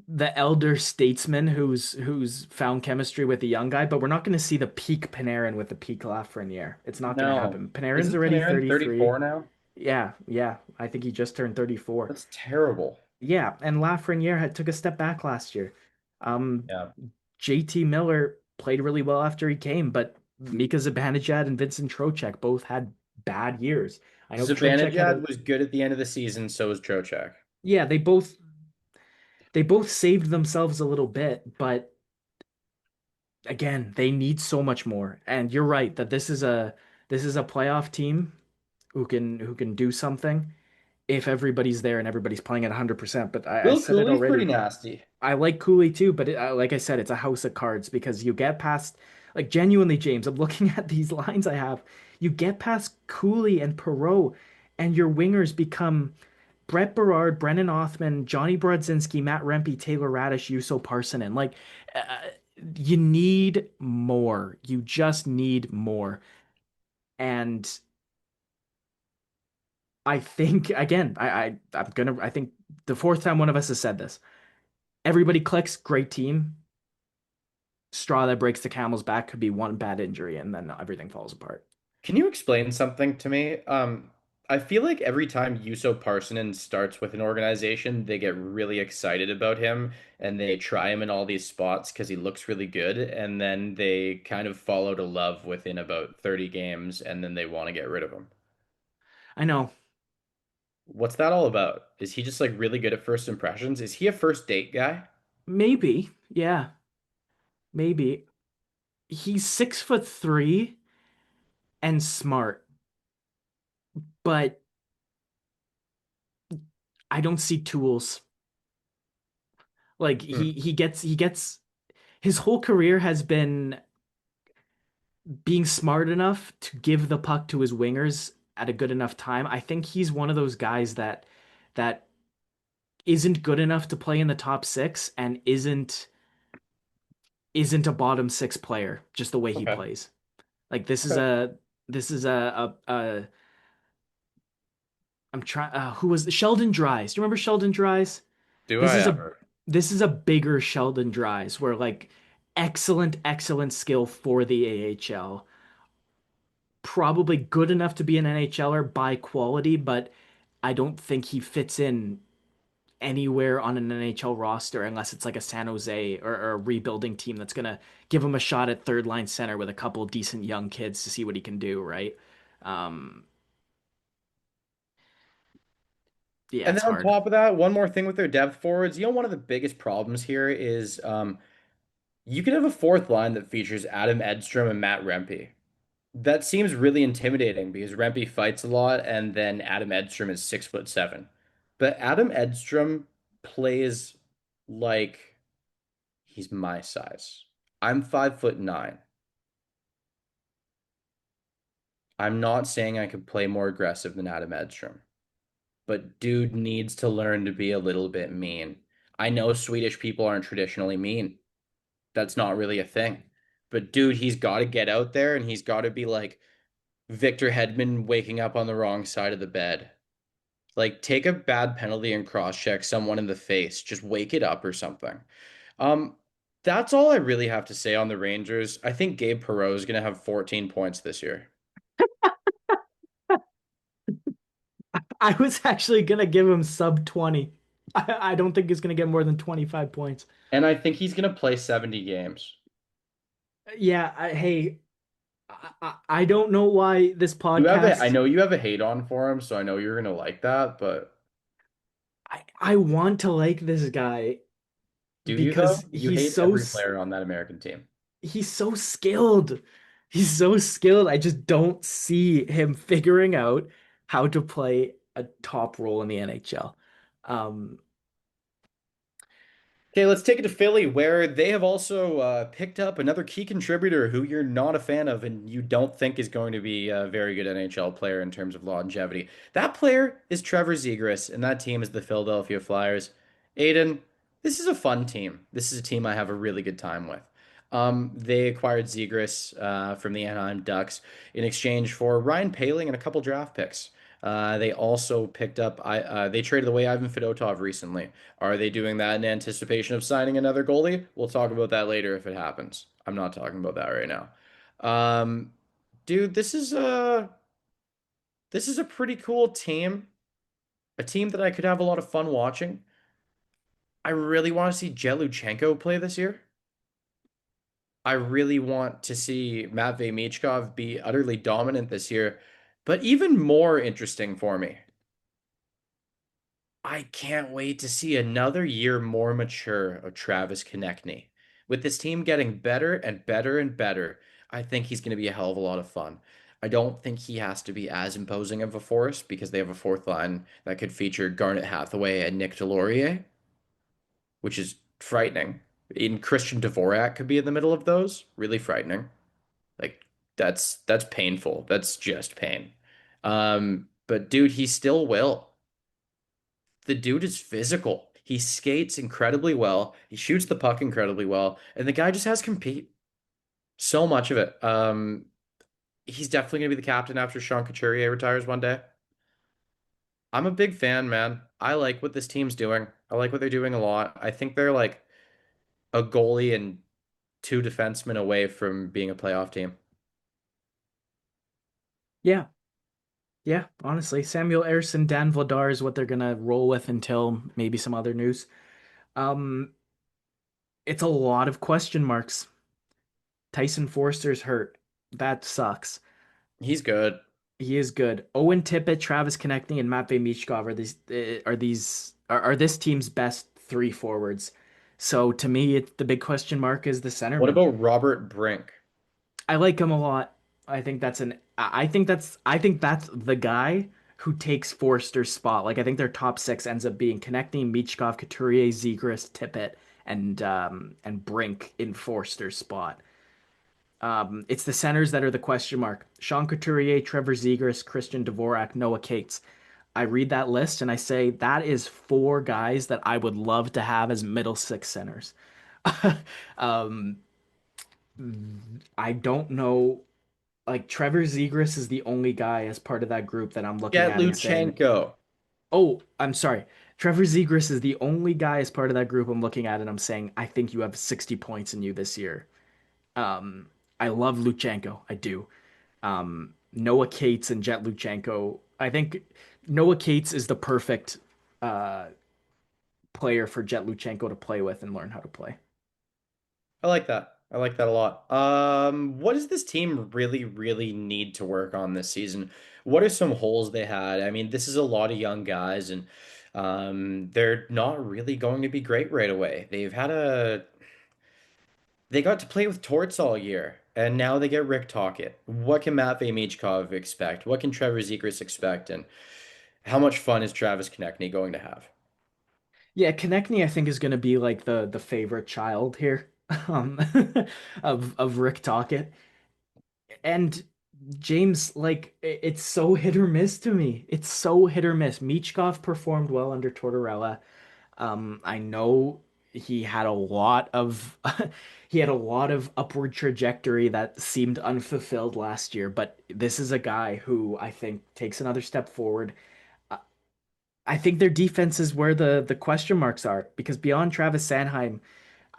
the elder statesman who's found chemistry with the young guy, but we're not going to see the peak Panarin with the peak Lafreniere. It's not going to No. happen. Panarin's Isn't already Panarin 33. 34 now? Yeah, yeah. I think he just turned 34. That's terrible. Yeah, and Lafreniere had took a step back last year. Um, Yeah. JT Miller played really well after he came, but Mika Zibanejad and Vincent Trocheck both had bad years. I know Trocheck had a Zibanejad was good at the end of the season, so was Trocheck. yeah, they both saved themselves a little bit, but again, they need so much more. And you're right that this is a playoff team who can do something if everybody's there and everybody's playing at 100%. But I Will said it Cooley's pretty already. nasty. I like Cooley too, but like I said, it's a house of cards because you get past, like genuinely, James, I'm looking at these lines I have. You get past Cooley and Perot, and your wingers become Brett Berard, Brennan Othman, Johnny Brodzinski, Matt Rempe, Taylor Radish, Yuso Parsonen. Like, you need more. You just need more. And I think again, I think the fourth time one of us has said this. Everybody clicks, great team. Straw that breaks the camel's back could be one bad injury and then everything falls apart. Can you explain something to me? I feel like every time Yuso Parsonen starts with an organization, they get really excited about him and they try him in all these spots because he looks really good, and then they kind of follow to love within about 30 games, and then they want to get rid of him. I know, What's that all about? Is he just like really good at first impressions? Is he a first date guy? maybe, yeah, maybe. He's 6'3" and smart, but I don't see tools. Like Hmm. he gets his whole career has been being smart enough to give the puck to his wingers at a good enough time. I think he's one of those guys that isn't good enough to play in the top six and isn't a bottom six player just the way he Okay. plays. Like this is Okay. a this is a I'm trying who was Sheldon Dries. Do you remember Sheldon Dries? Do This I is a ever? this is a bigger Sheldon Dries where like excellent skill for the AHL. Probably good enough to be an NHLer by quality, but I don't think he fits in anywhere on an NHL roster unless it's like a San Jose or a rebuilding team that's gonna give him a shot at third line center with a couple decent young kids to see what he can do, right? Um, yeah, And it's then on hard. top of that, one more thing with their depth forwards. One of the biggest problems here is you could have a fourth line that features Adam Edstrom and Matt Rempe. That seems really intimidating because Rempe fights a lot, and then Adam Edstrom is 6'7". But Adam Edstrom plays like he's my size. I'm 5'9". I'm not saying I could play more aggressive than Adam Edstrom, but dude needs to learn to be a little bit mean. I know Swedish people aren't traditionally mean. That's not really a thing. But dude, he's got to get out there and he's got to be like Victor Hedman waking up on the wrong side of the bed. Like take a bad penalty and cross-check someone in the face. Just wake it up or something. Um, that's all I really have to say on the Rangers. I think Gabe Perreault is going to have 14 points this year. I was actually gonna give him sub 20. I don't think he's gonna get more than 25 points. And I think he's going to play 70 games. Yeah, hey, I don't know why this I podcast. know you have a hate on for him, so I know you're going to like that, but I want to like this guy do you because though? You hate every player on that American team. he's so skilled. He's so skilled. I just don't see him figuring out how to play a top role in the NHL. Um, Okay, let's take it to Philly, where they have also picked up another key contributor who you're not a fan of and you don't think is going to be a very good NHL player in terms of longevity. That player is Trevor Zegras, and that team is the Philadelphia Flyers. Aiden, this is a fun team. This is a team I have a really good time with. They acquired Zegras from the Anaheim Ducks in exchange for Ryan Poehling and a couple draft picks. They also picked up. They traded away Ivan Fedotov recently. Are they doing that in anticipation of signing another goalie? We'll talk about that later if it happens. I'm not talking about that right now. Um, dude, this is a pretty cool team. A team that I could have a lot of fun watching. I really want to see Jeluchenko play this year. I really want to see Matvey Michkov be utterly dominant this year. But even more interesting for me, I can't wait to see another year more mature of Travis Konechny. With this team getting better and better and better, I think he's going to be a hell of a lot of fun. I don't think he has to be as imposing of a force because they have a fourth line that could feature Garnet Hathaway and Nick Delorier, which is frightening. Even Christian Dvorak could be in the middle of those. Really frightening. Like that's painful. That's just pain. But dude, he still will. The dude is physical. He skates incredibly well. He shoots the puck incredibly well, and the guy just has compete so much of it. He's definitely gonna be the captain after Sean Couturier retires one day. I'm a big fan, man. I like what this team's doing. I like what they're doing a lot. I think they're like a goalie and two defensemen away from being a playoff team. Yeah, yeah, honestly, Samuel Ersson, Dan Vladar is what they're gonna roll with until maybe some other news. Um, it's a lot of question marks. Tyson Forster's hurt. That sucks. He's good. He is good. Owen Tippett, Travis Konechny, and Matvei Michkov are this team's best three forwards. So to me, the big question mark is the What centerman. about Robert Brink? I like him a lot. I think that's the guy who takes Forster's spot. Like I think their top six ends up being Konechny, Michkov, Couturier, Zegras, Tippett, and Brink in Forster's spot. It's the centers that are the question mark. Sean Couturier, Trevor Zegras, Christian Dvorak, Noah Cates. I read that list and I say that is four guys that I would love to have as middle six centers. um, I don't know. Like Trevor Zegras is the only guy as part of that group that I'm looking Get at and saying, Luchenko. "Oh, I'm sorry." Trevor Zegras is the only guy as part of that group I'm looking at and I'm saying, "I think you have 60 points in you this year." Um, I love Luchenko. I do. Noah Cates and Jet Luchenko. I think Noah Cates is the perfect uh, player for Jet Luchenko to play with and learn how to play. I like that. I like that a lot. What does this team really, really need to work on this season? What are some holes they had? I mean, this is a lot of young guys, and they're not really going to be great right away. They got to play with Torts all year, and now they get Rick Tocchet. What can Matvei Michkov expect? What can Trevor Zegras expect? And how much fun is Travis Konechny going to have? Yeah, Konechny I think is going to be like the favorite child here um, of Rick Tocchet. And James, like it's so hit or miss to me. It's so hit or miss. Michkov performed well under Tortorella. I know he had a lot of he had a lot of upward trajectory that seemed unfulfilled last year, but this is a guy who I think takes another step forward. I I think their defense is where the question marks are because beyond Travis Sanheim,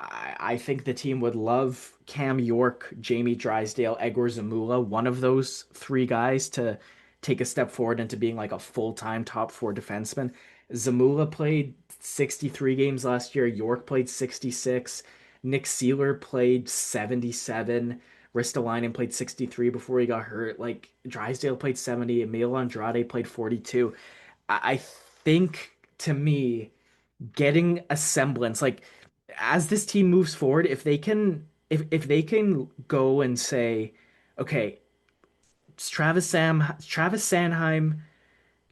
I think the team would love Cam York, Jamie Drysdale, Egor Zamula, one of those three guys to take a step forward into being like a full-time top four defenseman. Zamula played 63 games last year. York played 66. Nick Seeler played 77. Ristolainen played 63 before he got hurt. Like Drysdale played 70. Emil Andrade played 42. I think to me, getting a semblance, like as this team moves forward, if they can go and say, okay, it's Travis Sanheim,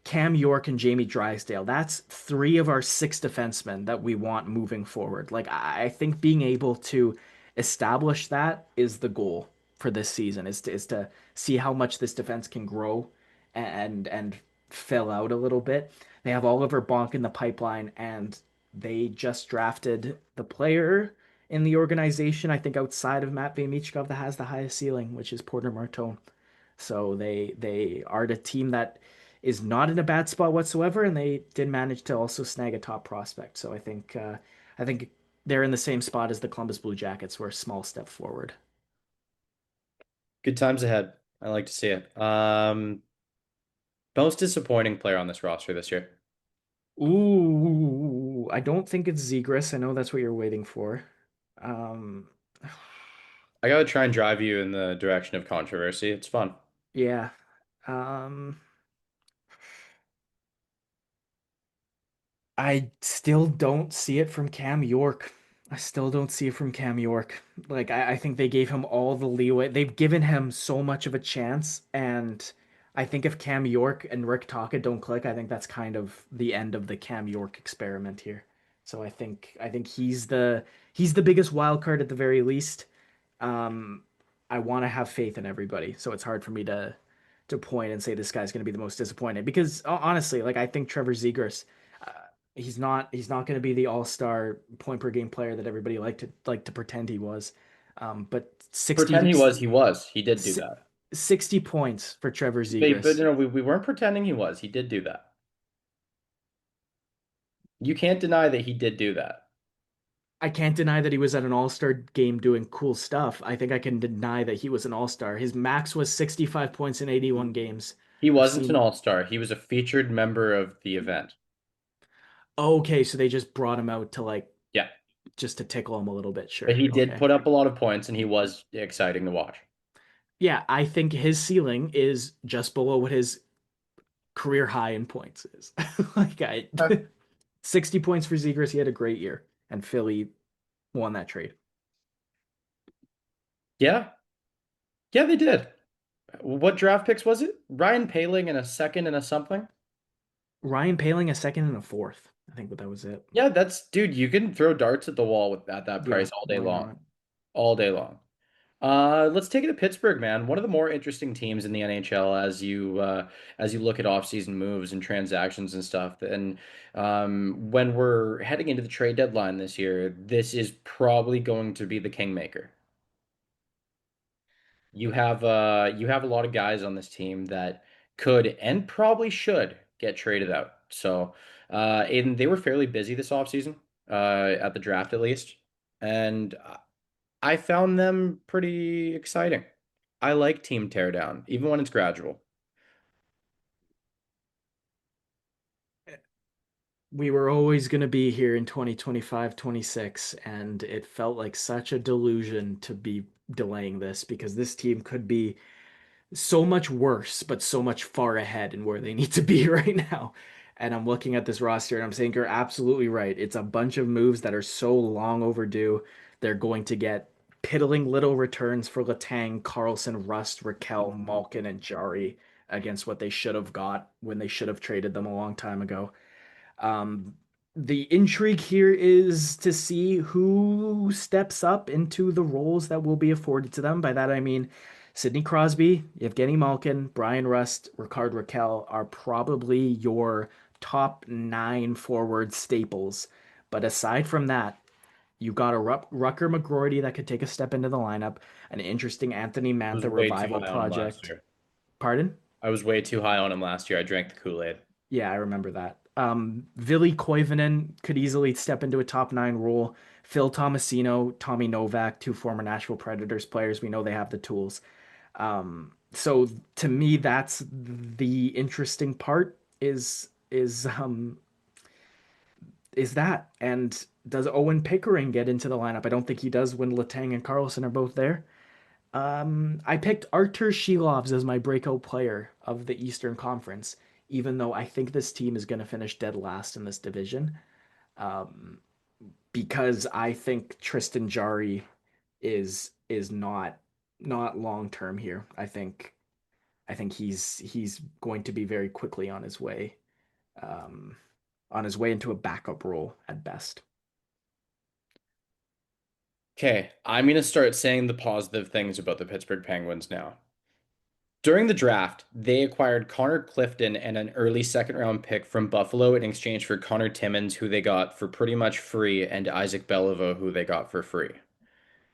Cam York, and Jamie Drysdale. That's three of our six defensemen that we want moving forward. Like I think being able to establish that is the goal for this season is to see how much this defense can grow and fill out a little bit. They have Oliver Bonk in the pipeline and they just drafted the player in the organization, I think outside of Matt Michkov that has the highest ceiling, which is Porter Martone. So they are the team that is not in a bad spot whatsoever, and they did manage to also snag a top prospect. So I think they're in the same spot as the Columbus Blue Jackets, where a small step forward. Good times ahead. I like to see it. Most disappointing player on this roster this year. Ooh, I don't think it's Zegras. I know that's what you're waiting for. Um, I gotta try and drive you in the direction of controversy. It's fun. yeah. Um, I still don't see it from Cam York. I still don't see it from Cam York. Like I think they gave him all the leeway. They've given him so much of a chance, and I think if Cam York and Rick Tocchet don't click, I think that's kind of the end of the Cam York experiment here. So I think he's the biggest wild card at the very least. Um, I want to have faith in everybody, so it's hard for me to point and say this guy's going to be the most disappointed because honestly, like I think Trevor Zegras, uh, he's not going to be the all-star point per game player that everybody like to pretend he was. But Pretend he was, he was. He did do that. 60 points for Trevor But Zegras. no, we weren't pretending he was. He did do that. You can't deny that he did do that. I can't deny that he was at an all-star game doing cool stuff. I think I can deny that he was an all-star. His max was 65 points in 81 games. He I've wasn't an seen. all-star. He was a featured member of the event. Okay, so they just brought him out to like Yeah. just to tickle him a little bit. But Sure. he did Okay. put up a lot of points and he was exciting to watch. Yeah, I think his ceiling is just below what his career high in points is. Like I Okay. 60 points for Zegers. He had a great year, and Philly won that trade. Yeah. Yeah, they did. What draft picks was it? Ryan Paling in a second and a something? Ryan Paling a second and a fourth. I think that was it. Yeah, that's dude, you can throw darts at the wall with at that Yeah, price all day why long. not? All day long. Let's take it to Pittsburgh, man. One of the more interesting teams in the NHL as you look at offseason moves and transactions and stuff. And when we're heading into the trade deadline this year, this is probably going to be the kingmaker. You have a lot of guys on this team that could and probably should get traded out. So, and they were fairly busy this offseason, at the draft at least. And I found them pretty exciting. I like team teardown, even when it's gradual. We were always going to be here in 2025, 26, and it felt like such a delusion to be delaying this because this team could be so much worse, but so much far ahead in where they need to be right now. And I'm looking at this roster and I'm saying you're absolutely right. It's a bunch of moves that are so long overdue. They're going to get piddling little returns for Letang, Carlson, Rust, Raquel, Malkin, and Jari against what they should have got when they should have traded them a long time ago. Um, the intrigue here is to see who steps up into the roles that will be afforded to them. By that I mean Sidney Crosby, Evgeny Malkin, Brian Rust, Ricard Raquel are probably your top nine forward staples. But aside from that, you got a Rucker McGroarty that could take a step into the lineup, an interesting Anthony I was Mantha way too revival high on him last project. year. Pardon? I was way too high on him last year. I drank the Kool-Aid. Yeah, I remember that. Ville Koivunen could easily step into a top nine role. Phil Tomasino, Tommy Novak, two former Nashville Predators players. We know they have the tools. So to me, that's the interesting part is that. And does Owen Pickering get into the lineup? I don't think he does when Letang and Carlson are both there. I picked Artur Shilovs as my breakout player of the Eastern Conference, even though I think this team is going to finish dead last in this division. Um, because I think Tristan Jari is not long term here. I think he's going to be very quickly um, on his way into a backup role at best. Okay, I'm gonna start saying the positive things about the Pittsburgh Penguins now. During the draft, they acquired Connor Clifton and an early second round pick from Buffalo in exchange for Connor Timmins, who they got for pretty much free, and Isaac Bellavo, who they got for free.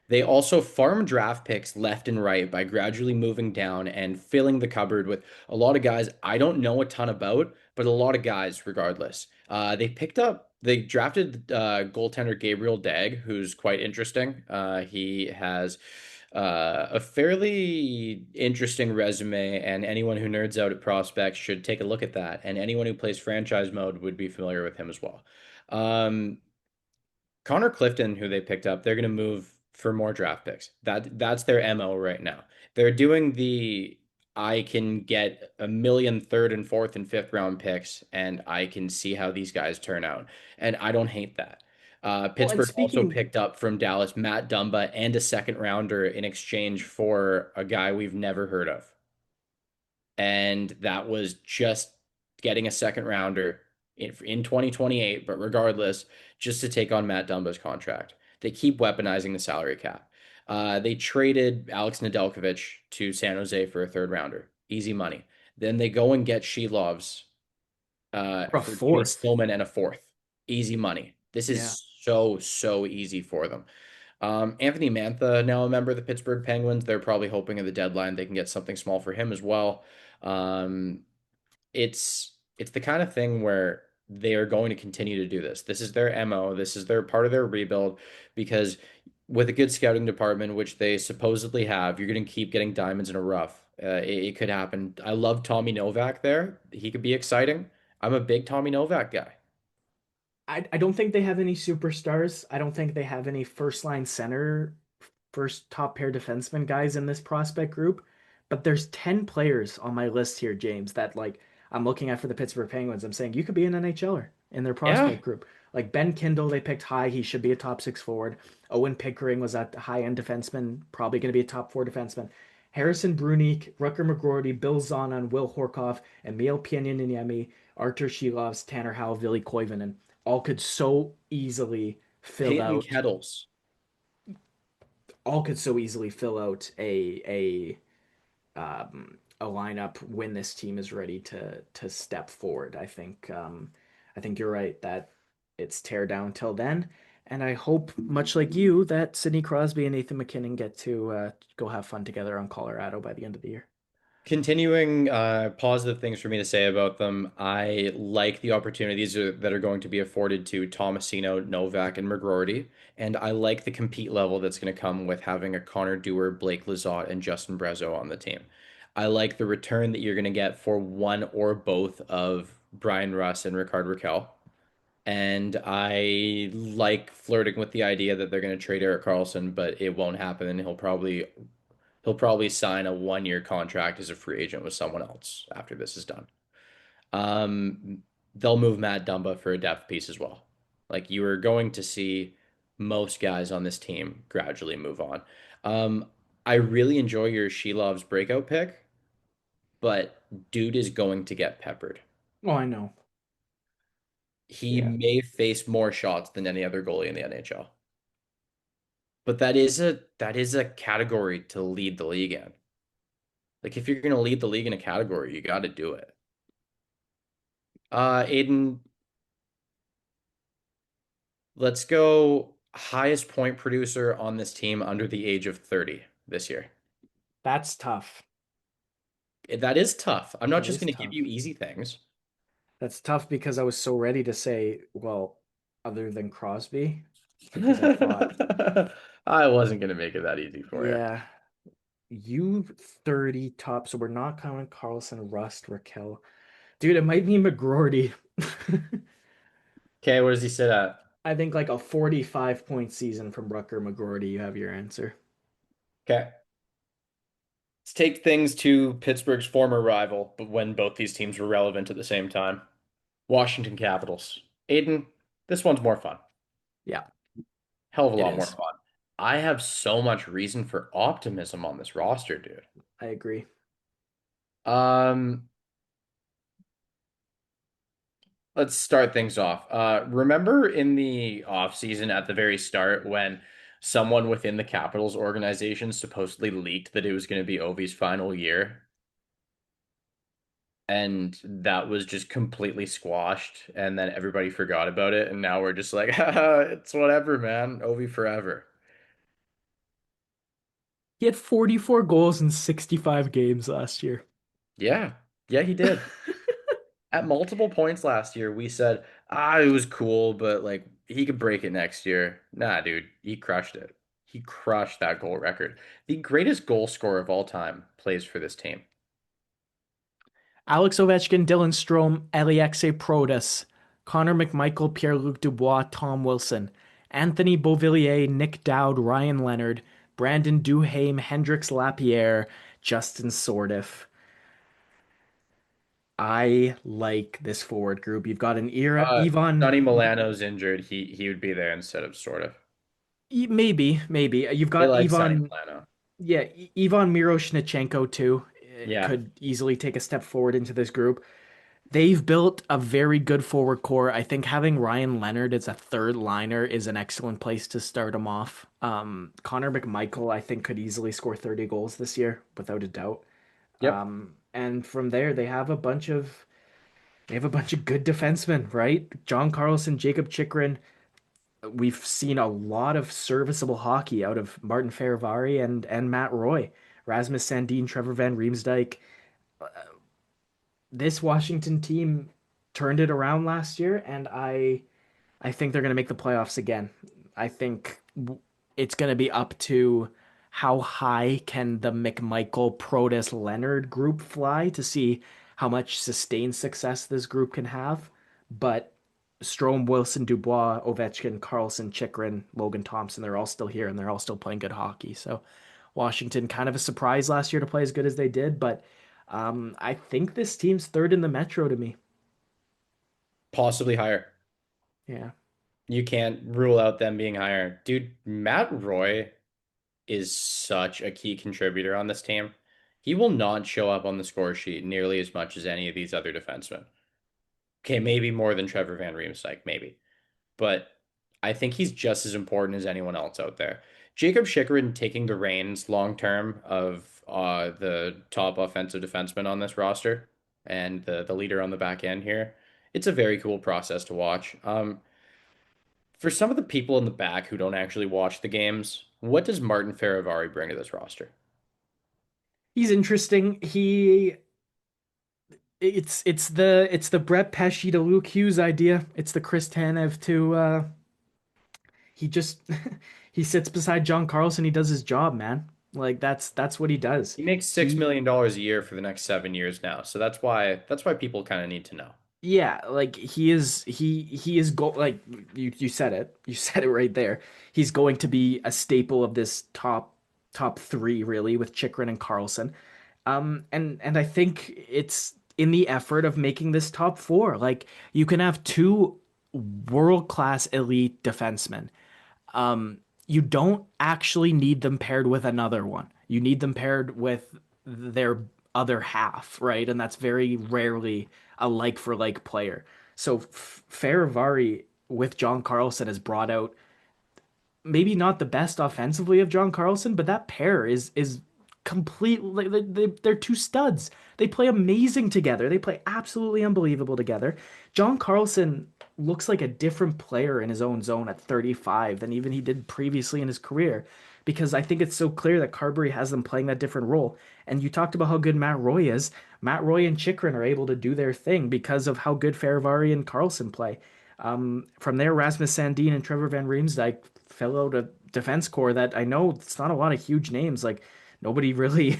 They also farm draft picks left and right by gradually moving down and filling the cupboard with a lot of guys I don't know a ton about, but a lot of guys regardless. They drafted goaltender Gabriel Dag, who's quite interesting. He has a fairly interesting resume, and anyone who nerds out at prospects should take a look at that. And anyone who plays franchise mode would be familiar with him as well. Um, Connor Clifton, who they picked up, they're going to move for more draft picks. That's their MO right now. They're doing the I can get a million third and fourth and fifth round picks, and I can see how these guys turn out. And I don't hate that. Well, and Pittsburgh also speaking, picked up from Dallas Matt Dumba and a second rounder in exchange for a guy we've never heard of. And that was just getting a second rounder in 2028. But regardless, just to take on Matt Dumba's contract. They keep weaponizing the salary cap. They traded Alex Nedeljkovic to San Jose for a third rounder. Easy money. Then they go and get Shelovs a for Jimmy fourth. Stillman and a fourth. Easy money. This Yeah. is so, so easy for them. Anthony Mantha, now a member of the Pittsburgh Penguins. They're probably hoping at the deadline they can get something small for him as well. Um, it's the kind of thing where they are going to continue to do this. This is their MO. This is their part of their rebuild because with a good scouting department, which they supposedly have, you're going to keep getting diamonds in a rough. It could happen. I love Tommy Novak there. He could be exciting. I'm a big Tommy Novak guy. I don't think they have any superstars. I don't think they have any first line center, first top pair defenseman guys in this prospect group. But there's 10 players on my list here, James, that like I'm looking at for the Pittsburgh Penguins. I'm saying you could be an NHLer in their Yeah. prospect group. Like Ben Kindle, they picked high. He should be a top six forward. Owen Pickering was at high end defenseman, probably going to be a top four defenseman. Harrison Brunique, Rucker McGroarty, Bill Zonan, Will Horkoff, Emil Pieniemi, Artur Shilovs, Tanner Howell, Ville Koivunen all could so easily fill Peyton out Kettles. all could so easily fill out a lineup when this team is ready to step forward. I think you're right that it's tear down till then. And I hope, much like you, that Sidney Crosby and Nathan MacKinnon get to go have fun together on Colorado by the end of the year. Continuing positive things for me to say about them, I like the opportunities that are going to be afforded to Tomasino, Novak, and McGroarty, and I like the compete level that's going to come with having a Connor Dewar, Blake Lizotte, and Justin Brezzo on the team. I like the return that you're going to get for one or both of Brian Russ and Ricard Raquel. And I like flirting with the idea that they're going to trade Erik Karlsson, but it won't happen, and he'll probably sign a 1 year contract as a free agent with someone else after this is done. They'll move Matt Dumba for a depth piece as well. Like you are going to see most guys on this team gradually move on. Um, I really enjoy your Shelov's breakout pick, but dude is going to get peppered. Oh, I know. He Yeah. may face more shots than any other goalie in the NHL. But that is a category to lead the league in. Like if you're going to lead the league in a category, you got to do it. Aiden, let's go highest point producer on this team under the age of 30 this year. That's tough. That is tough. I'm not That just is going to give you tough. easy things. That's tough because I was so ready to say, well, other than Crosby, because I thought, I wasn't going to make it that easy for you. yeah, you 30 top, so we're not counting Carlson, Rust, Raquel. Dude, it might be McGroarty. Okay, where does he sit at? I think like a 45-point season from Rucker McGroarty, you have your answer. Okay. Let's take things to Pittsburgh's former rival, but when both these teams were relevant at the same time. Washington Capitals. Aiden, this one's more fun. Yeah, Hell of a it lot more is. fun. I have so much reason for optimism on this roster, dude. I agree. Um, let's start things off. Remember in the offseason at the very start when someone within the Capitals organization supposedly leaked that it was going to be Ovi's final year? And that was just completely squashed, and then everybody forgot about it, and now we're just like, haha, it's whatever, man. Ovi forever. He had 44 goals in 65 games last year. Yeah. Yeah, he did. At multiple points last year, we said, it was cool, but like he could break it next year. Nah, dude, he crushed it. He crushed that goal record. The greatest goal scorer of all time plays for this team. Alex Ovechkin, Dylan Strome, Alexei Protas, Connor McMichael, Pierre-Luc Dubois, Tom Wilson, Anthony Beauvillier, Nick Dowd, Ryan Leonard, Brandon Duhaime, Hendrix Lapierre, Justin Sordiff. I like this forward group. You've got an era, Uh, Ivan, Sonny Milano's injured. He would be there instead of sort of. maybe. You've They got like Sonny Ivan, Milano. yeah, Ivan Miroshnichenko too. Yeah. Could easily take a step forward into this group. They've built a very good forward core. I think having Ryan Leonard as a third liner is an excellent place to start him off. Connor McMichael, I think, could easily score 30 goals this year, without a doubt. Yep. And from there, they have a bunch of good defensemen, right? John Carlson, Jacob Chikrin. We've seen a lot of serviceable hockey out of Martin Fehérváry and Matt Roy, Rasmus Sandin, Trevor Van Riemsdyk. This Washington team turned it around last year, and I think they're going to make the playoffs again. I think it's going to be up to how high can the McMichael, Protas, Leonard group fly to see how much sustained success this group can have. But Strome, Wilson, Dubois, Ovechkin, Carlson, Chikrin, Logan Thompson, they're all still here and they're all still playing good hockey. So Washington kind of a surprise last year to play as good as they did, but I think this team's third in the Metro to me. Possibly higher. Yeah. You can't rule out them being higher. Dude, Matt Roy is such a key contributor on this team. He will not show up on the score sheet nearly as much as any of these other defensemen. Okay, maybe more than Trevor Van Riemsdyk, maybe. But I think he's just as important as anyone else out there. Jacob Chikrin taking the reins long term of the top offensive defenseman on this roster and the leader on the back end here. It's a very cool process to watch. For some of the people in the back who don't actually watch the games, what does Martin Fehérváry bring to this roster? He's interesting. It's the Brett Pesce to Luke Hughes idea. It's the Chris Tanev to he just he sits beside John Carlson, he does his job, man. Like that's what he does. He makes $6 He million a year for the next 7 years now, so that's why people kind of need to know. Yeah, like he is go like you said it. You said it right there. He's going to be a staple of this top three really with Chikrin and Carlson. And I think it's in the effort of making this top four. Like you can have two world-class elite defensemen. You don't actually need them paired with another one. You need them paired with their other half, right? And that's very rarely a like for like player. So Fehérváry with John Carlson has brought out maybe not the best offensively of John Carlson, but that pair is completely they're two studs. They play amazing together. They play absolutely unbelievable together. John Carlson looks like a different player in his own zone at 35 than even he did previously in his career because I think it's so clear that Carberry has them playing that different role. And you talked about how good Matt Roy is. Matt Roy and Chikrin are able to do their thing because of how good Fehérváry and Carlson play. From there, Rasmus Sandin and Trevor Van Riemsdyk fell out a defense core that I know it's not a lot of huge names. Like nobody really,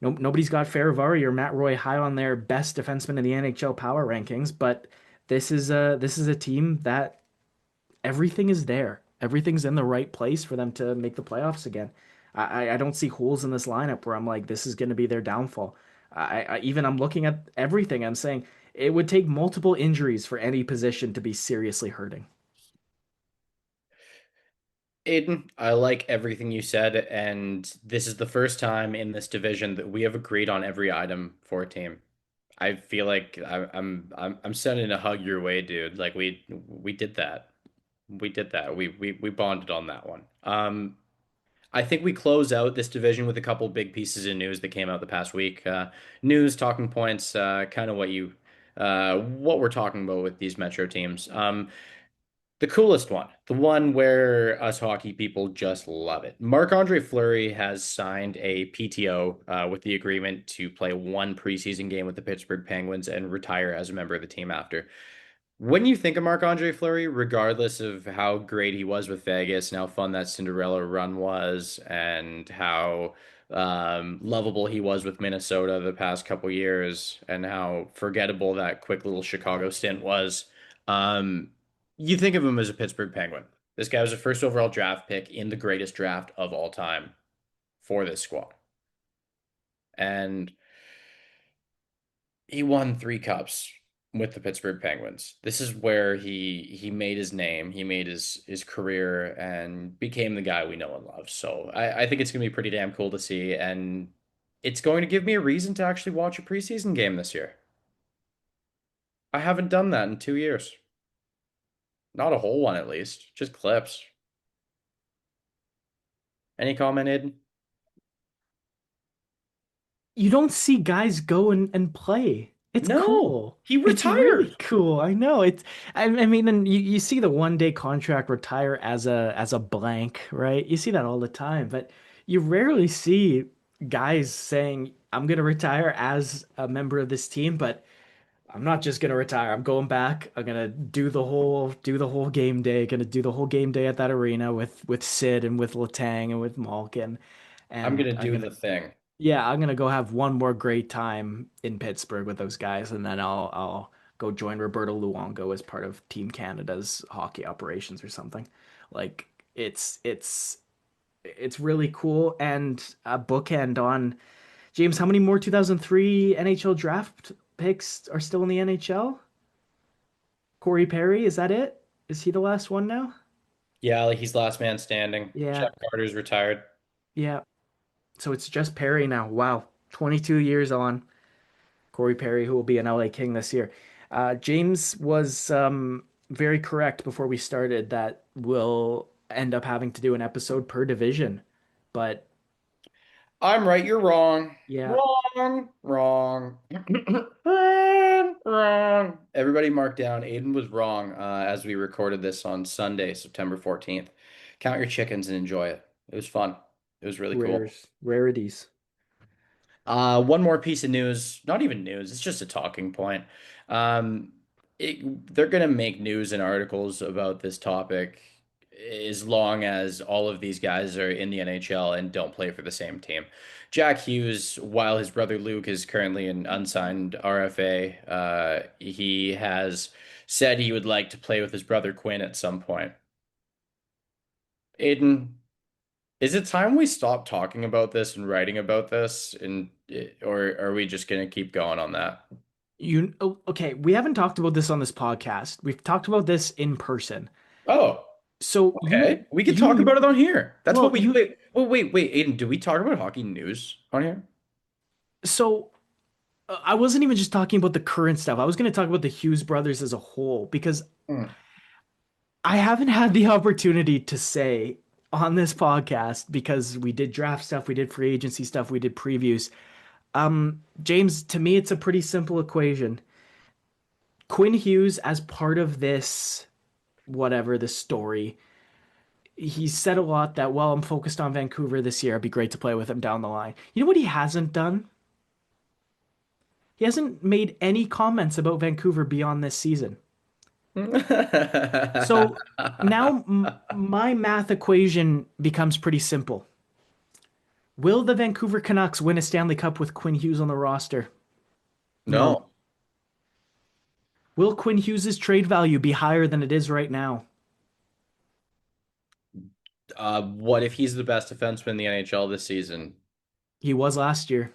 nobody's got Fehérváry or Matt Roy high on their best defenseman in the NHL power rankings. But this is a team that everything is there. Everything's in the right place for them to make the playoffs again. I don't see holes in this lineup where I'm like this is going to be their downfall. I'm looking at everything. I'm saying it would take multiple injuries for any position to be seriously hurting. Aiden, I like everything you said, and this is the first time in this division that we have agreed on every item for a team. I feel like I'm sending a hug your way, dude. Like we did that. We did that. We bonded on that one. I think we close out this division with a couple big pieces of news that came out the past week. News, talking points, kind of what we're talking about with these Metro teams. The coolest one, the one where us hockey people just love it. Marc-Andre Fleury has signed a PTO with the agreement to play one preseason game with the Pittsburgh Penguins and retire as a member of the team after. When you think of Marc-Andre Fleury, regardless of how great he was with Vegas and how fun that Cinderella run was, and how lovable he was with Minnesota the past couple years, and how forgettable that quick little Chicago stint was, um, you think of him as a Pittsburgh Penguin. This guy was a first overall draft pick in the greatest draft of all time for this squad. And He won 3 cups with the Pittsburgh Penguins. This is where he made his name, he made his career, and became the guy we know and love. So I think it's gonna be pretty damn cool to see, and it's going to give me a reason to actually watch a preseason game this year. I haven't done that in 2 years. Not a whole one, at least. Just clips. Any comment, Aiden? You don't see guys go and play. It's No, cool. he It's really retired. cool. I know. I mean, and you see the 1 day contract retire as a blank, right? You see that all the time, but you rarely see guys saying, I'm gonna retire as a member of this team, but I'm not just gonna retire. I'm going back. I'm gonna do the whole game day. Gonna do the whole game day at that arena with Sid and with Letang and with Malkin. I'm And gonna I'm do gonna the thing. yeah, I'm gonna go have one more great time in Pittsburgh with those guys, and then I'll go join Roberto Luongo as part of Team Canada's hockey operations or something. Like it's really cool and a bookend on James. How many more 2003 NHL draft picks are still in the NHL? Corey Perry, is that it? Is he the last one now? Yeah, like he's last man standing. Yeah, Jeff Carter's retired. yeah. So it's just Perry now. Wow, 22 years on. Corey Perry, who will be an LA King this year. James was very correct before we started that we'll end up having to do an episode per division. But I'm right, you're wrong. yeah, Wrong, wrong, wrong, wrong. Everybody mark down. Aiden was wrong as we recorded this on Sunday, September 14th. Count your chickens and enjoy it. It was fun. It was really cool. rarities. One more piece of news, not even news, it's just a talking point. Um, they're going to make news and articles about this topic as long as all of these guys are in the NHL and don't play for the same team. Jack Hughes, while his brother Luke is currently an unsigned RFA, he has said he would like to play with his brother Quinn at some point. Aiden, is it time we stop talking about this and writing about this, and or are we just gonna keep going on that? Okay, we haven't talked about this on this podcast. We've talked about this in person. Oh, So okay. We could talk about it on here. That's what well, we you, wait. Well, wait, Aiden, do we talk about hockey news on here? so I wasn't even just talking about the current stuff. I was going to talk about the Hughes brothers as a whole because Hmm. I haven't had the opportunity to say on this podcast because we did draft stuff, we did free agency stuff, we did previews. James, to me, it's a pretty simple equation. Quinn Hughes, as part of this, whatever the story, he said a lot that, well, I'm focused on Vancouver this year. It'd be great to play with him down the line. You know what he hasn't done? He hasn't made any comments about Vancouver beyond this season. So now my math equation becomes pretty simple. Will the Vancouver Canucks win a Stanley Cup with Quinn Hughes on the roster? No. No. Will Quinn Hughes' trade value be higher than it is right now? What if he's the best defenseman in the NHL this season? He was last year.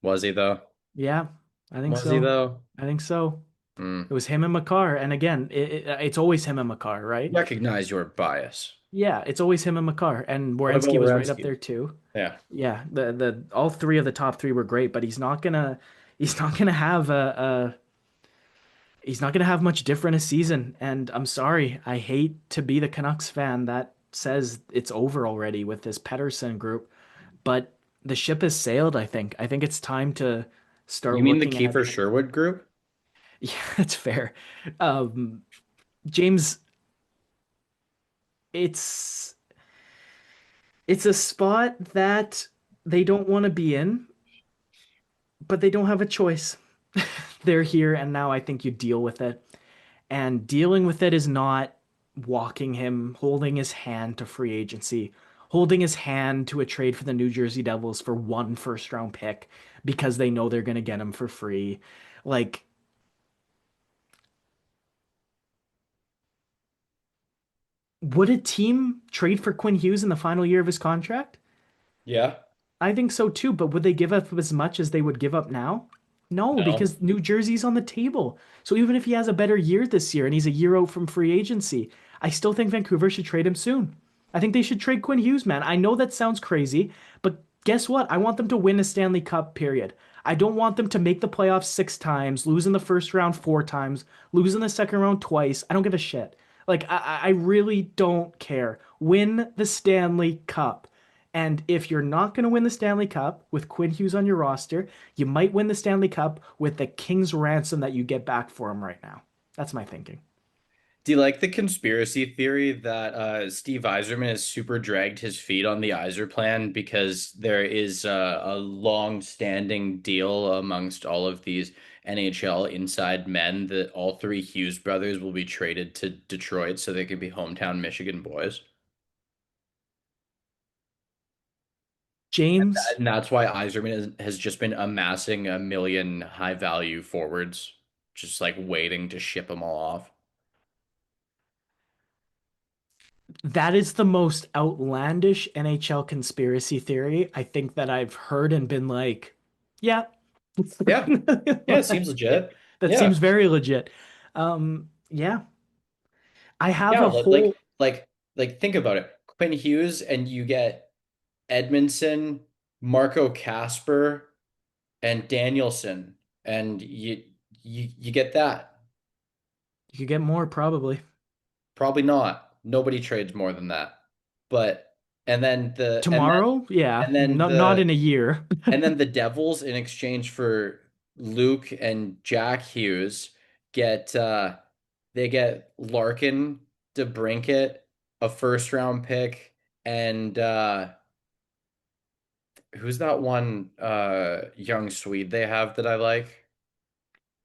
Was he though? Yeah, I think Was he so. though? I think so. Hmm. It was him and Makar. And again, it's always him and Makar, right? Recognize your bias. Yeah, it's always him and Makar. And What about Werenski was right up Werenski? there too. Yeah. Yeah, the all three of the top three were great, but he's not gonna have he's not gonna have much different a season. And I'm sorry, I hate to be the Canucks fan that says it's over already with this Pedersen group, but the ship has sailed, I think. I think it's time to You start mean the looking at Kiefer Sherwood group? yeah, that's fair. Um, James, it's it's a spot that they don't want to be in, but they don't have a choice. They're here and now I think you deal with it. And dealing with it is not walking him, holding his hand to free agency, holding his hand to a trade for the New Jersey Devils for one first round pick because they know they're going to get him for free. Like, would a team trade for Quinn Hughes in the final year of his contract? Yeah. I think so too, but would they give up as much as they would give up now? No, No. because New Jersey's on the table. So even if he has a better year this year and he's a year out from free agency, I still think Vancouver should trade him soon. I think they should trade Quinn Hughes, man. I know that sounds crazy, but guess what? I want them to win a Stanley Cup, period. I don't want them to make the playoffs 6 times, lose in the first round 4 times, lose in the second round twice. I don't give a shit. Like, I really don't care. Win the Stanley Cup. And if you're not going to win the Stanley Cup with Quinn Hughes on your roster, you might win the Stanley Cup with the King's ransom that you get back for him right now. That's my thinking. Do you like the conspiracy theory that Steve Yzerman has super dragged his feet on the Yzer plan because there is a long-standing deal amongst all of these NHL inside men that all three Hughes brothers will be traded to Detroit so they can be hometown Michigan boys? James, And that's why has just been amassing a million high-value forwards, just like waiting to ship them all off. that is the most outlandish NHL conspiracy theory I think that I've heard and been like, yeah. Yeah. Yeah, it seems Yeah, legit. that seems Yeah. very legit. Yeah, I have Yeah, a whole. like think about it. Quinn Hughes and you get Edmondson, Marco Casper, and Danielson, and you get that. You could get more probably Probably not. Nobody trades more than that. But and then the tomorrow. Yeah, and then not in the a year. and then the Devils in exchange for Luke and Jack Hughes get they get Larkin, DeBrincat, a first round pick, and who's that one young Swede they have that I like?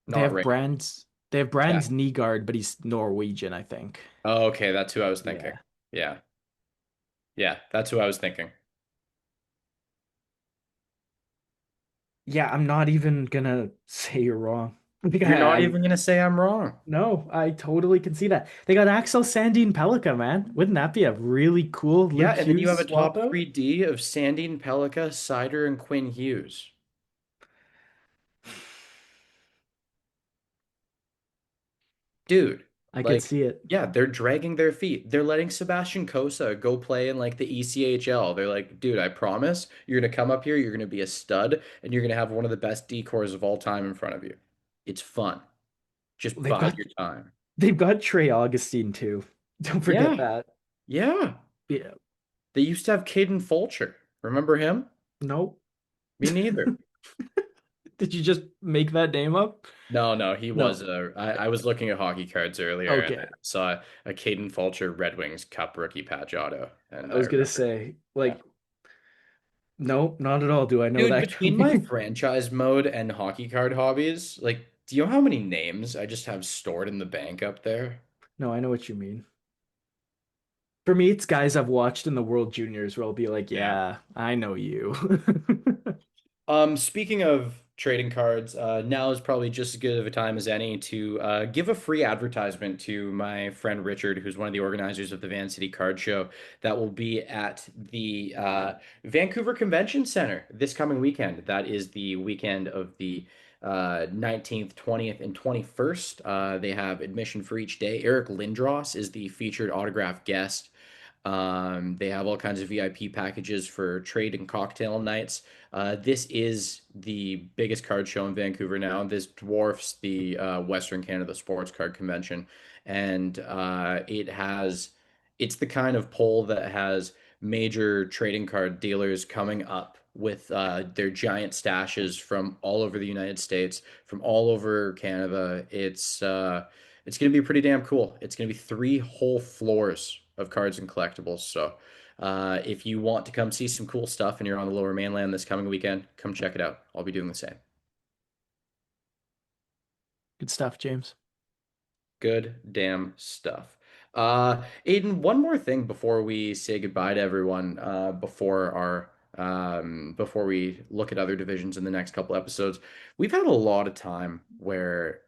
They Not have Ray. Brands. They have Yeah. Brands Nygaard, but he's Norwegian, I think. Oh, okay, that's who I was thinking. Yeah. Yeah. Yeah, that's who I was thinking. Yeah, I'm not even gonna say you're wrong. Like, You're not even gonna say I'm wrong. no, I totally can see that. They got Axel Sandin Pellikka, man. Wouldn't that be a really cool Yeah, Luke and then you Hughes have a swap top out? 3D of Sandine Pellikka, Cider, and Quinn Hughes. Dude, I could like, see it. yeah, they're dragging their feet. They're letting Sebastian Cossa go play in like the ECHL. They're like, dude, I promise you're gonna come up here, you're gonna be a stud, and you're gonna have one of the best decors of all time in front of you. It's fun. Just They've bide got your time. they've got Trey Augustine too. Don't forget Yeah, that. yeah. Yeah. They used to have Caden Fulcher. Remember him? Nope. Me neither. Did you just make that name up? No, no, he was No. I was looking at hockey cards earlier and I Okay. saw a Caden Fulcher Red Wings Cup rookie patch auto, and I I was gonna remember. say, Yeah. like, no, not at all. Do I know Dude, that between my guy? franchise mode and hockey card hobbies, like, do you know how many names I just have stored in the bank up there? No, I know what you mean. For me, it's guys I've watched in the World Juniors where I'll be like, Yeah. yeah, I know you. Speaking of trading cards, now is probably just as good of a time as any to give a free advertisement to my friend Richard, who's one of the organizers of the Van City Card Show, that will be at the Vancouver Convention Center this coming weekend. That is the weekend of the 19th, 20th, and 21st. They have admission for each day. Eric Lindros is the featured autograph guest. They have all kinds of VIP packages for trade and cocktail nights. This is the biggest card show in Vancouver now. This dwarfs the Western Canada Sports Card Convention, and it's the kind of poll that has major trading card dealers coming up with their giant stashes from all over the United States, from all over Canada. It's going to be pretty damn cool. It's going to be 3 whole floors of cards and collectibles. So, if you want to come see some cool stuff and you're on the Lower Mainland this coming weekend, come check it out. I'll be doing the same. Good stuff, James. Good damn stuff. Aiden, one more thing before we say goodbye to everyone, before we look at other divisions in the next couple episodes. We've had a lot of time where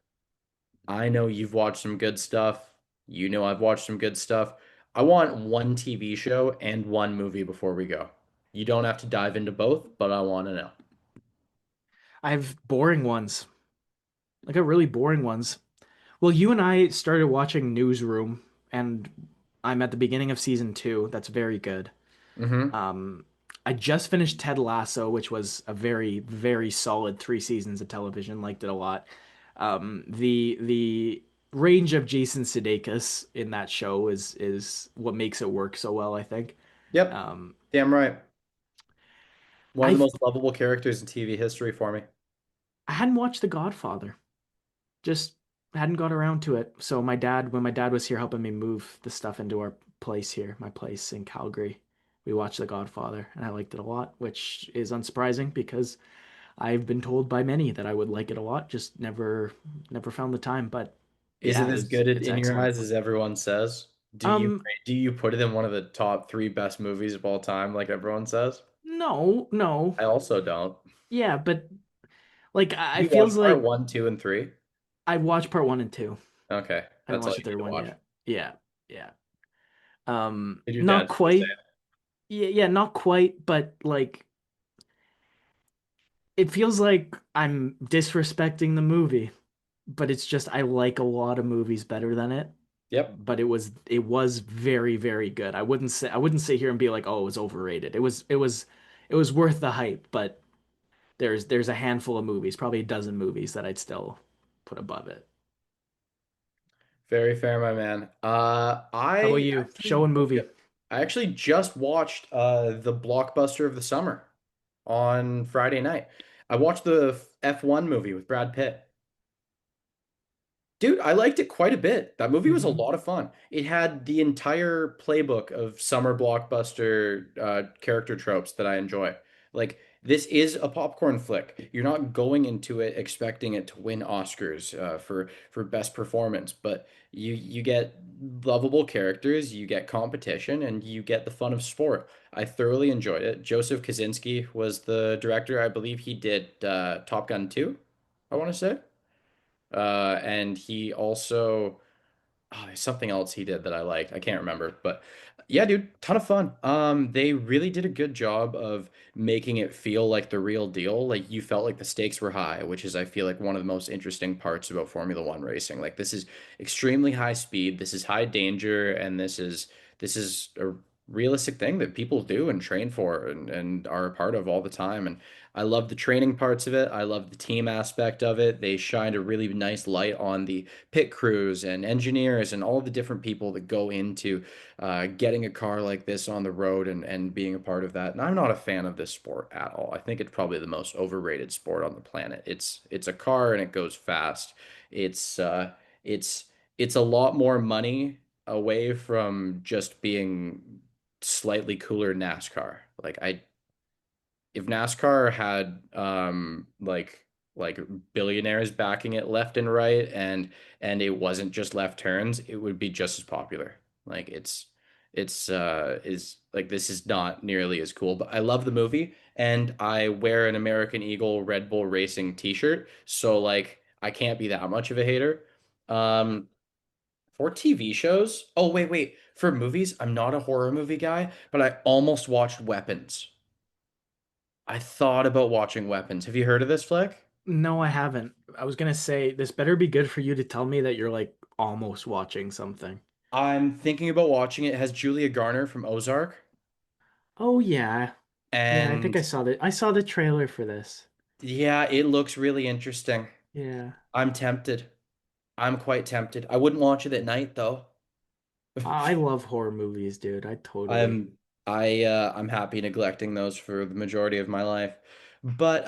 I know you've watched some good stuff. You know I've watched some good stuff. I want one TV show and one movie before we go. You don't have to dive into both, but I want to know. I've boring ones. I got really boring ones. Well, you and I started watching Newsroom, and I'm at the beginning of season two. That's very good. Hmm. Um, I just finished Ted Lasso, which was a very, very solid 3 seasons of television. Liked it a lot. The range of Jason Sudeikis in that show is what makes it work so well, I think. Yep, Um, damn right. One of the I most lovable characters in TV history for me. I hadn't watched The Godfather. Just hadn't got around to it. So when my dad was here helping me move the stuff into our place here, my place in Calgary, we watched The Godfather, and I liked it a lot, which is unsurprising because I've been told by many that I would like it a lot, just never found the time. But Is it yeah, as good it's in your excellent. eyes as everyone says? Um, Do you put it in one of the top three best movies of all time, like everyone says? no, no, I also don't. yeah, but like I You watch feels part like one, two, and three? I watched part one and two. Okay, I haven't that's all watched you the need third to one watch. yet. Yeah, yeah. Did your Not dad do the quite. same? Yeah, yeah, not quite, but like it feels like I'm disrespecting the movie, but it's just I like a lot of movies better than it. Yep, But it was very, very good. I wouldn't sit here and be like, oh, it was overrated. It was worth the hype, but there's a handful of movies, probably a dozen movies that I'd still put above it. very fair, my man. How about you? Show and movie. I actually just watched the blockbuster of the summer on Friday night. I watched the F1 movie with Brad Pitt. Dude, I liked it quite a bit. That movie was a Hmm. lot of fun. It had the entire playbook of summer blockbuster character tropes that I enjoy. Like, this is a popcorn flick. You're not going into it expecting it to win Oscars for best performance, but you get lovable characters, you get competition, and you get the fun of sport. I thoroughly enjoyed it. Joseph Kosinski was the director. I believe he did Top Gun 2, I want to say. And he also, oh, there's something else he did that I liked. I can't remember, but yeah, dude, ton of fun. They really did a good job of making it feel like the real deal. Like you felt like the stakes were high, which is, I feel like one of the most interesting parts about Formula One racing. Like this is extremely high speed, this is high danger, and this is a realistic thing that people do and train for and are a part of all the time. And I love the training parts of it. I love the team aspect of it. They shined a really nice light on the pit crews and engineers and all the different people that go into getting a car like this on the road and being a part of that. And I'm not a fan of this sport at all. I think it's probably the most overrated sport on the planet. It's a car and it goes fast. It's uh it's it's a lot more money away from just being slightly cooler NASCAR. Like I if NASCAR had like billionaires backing it left and right and it wasn't just left turns, it would be just as popular. Like it's is like this is not nearly as cool, but I love the movie and I wear an American Eagle Red Bull Racing t-shirt, so like I can't be that much of a hater. Um for TV shows, oh wait, for movies, I'm not a horror movie guy, but I almost watched Weapons. I thought about watching Weapons. Have you heard of this flick? No, I haven't. I was gonna say this better be good for you to tell me that you're like almost watching something. I'm thinking about watching it. It has Julia Garner from Ozark, Oh yeah. Yeah, I think and I saw the trailer for this. yeah, it looks really interesting. Yeah. I'm tempted. I'm quite tempted. I wouldn't watch it at night though. I love horror movies, dude. I totally. I'm I'm happy neglecting those for the majority of my life. But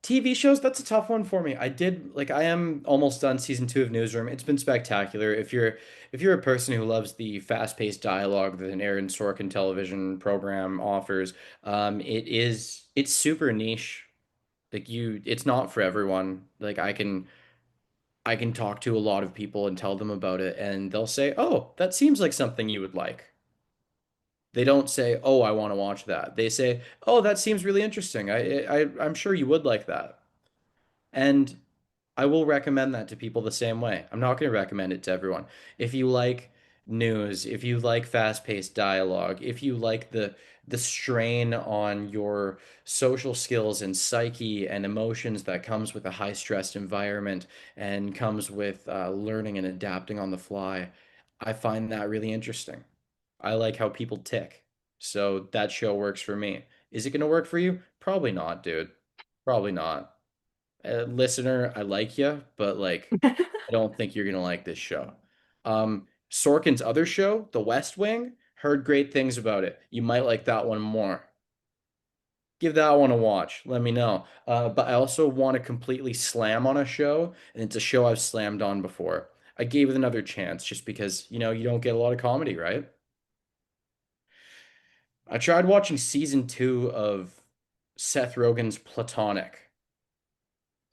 TV shows, that's a tough one for me. I am almost done season 2 of Newsroom. It's been spectacular. If you're a person who loves the fast-paced dialogue that an Aaron Sorkin television program offers, it's super niche. It's not for everyone. Like I can talk to a lot of people and tell them about it, and they'll say, "Oh, that seems like something you would like." They don't say, "Oh, I want to watch that." They say, "Oh, that seems really interesting. I'm sure you would like that." And I will recommend that to people the same way. I'm not going to recommend it to everyone. If you like news, if you like fast-paced dialogue, if you like the strain on your social skills and psyche and emotions that comes with a high-stressed environment and comes with learning and adapting on the fly, I find that really interesting. I like how people tick. So that show works for me. Is it going to work for you? Probably not, dude. Probably not. Listener, I like you, but like, I don't think you're gonna like this show. Sorkin's other show, The West Wing, heard great things about it. You might like that one more. Give that one a watch. Let me know. But I also want to completely slam on a show, and it's a show I've slammed on before. I gave it another chance just because, you don't get a lot of comedy, right? I tried watching season 2 of Seth Rogen's Platonic.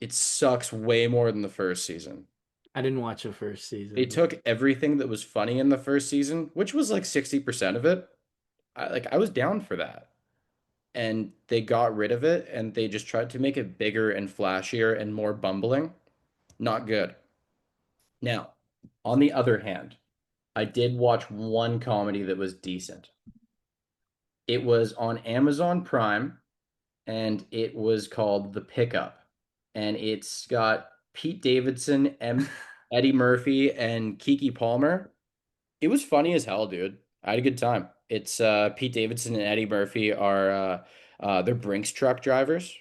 It sucks way more than the first season. I didn't watch the first They season. took everything that was funny in the first season, which was like 60% of it. I was down for that. And they got rid of it and they just tried to make it bigger and flashier and more bumbling. Not good. Now, on the other hand, I did watch one comedy that was decent. It was on Amazon Prime and it was called The Pickup. And it's got Pete Davidson, Eddie Murphy, and Kiki Palmer. It was funny as hell, dude. I had a good time. It's Pete Davidson and Eddie Murphy are they're Brinks truck drivers,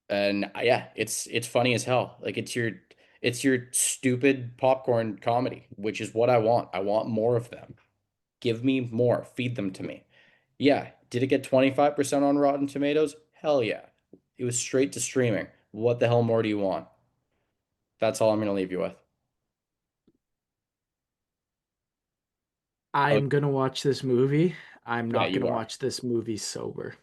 and yeah, it's funny as hell. Like it's your stupid popcorn comedy, which is what I want. I want more of them. Give me more. Feed them to me. Yeah, did it get 25% on Rotten Tomatoes? Hell yeah. It was straight to streaming. What the hell more do you want? That's all I'm gonna leave you with. I Oh, am gonna watch this movie. I'm yeah, not you gonna are. watch this movie sober.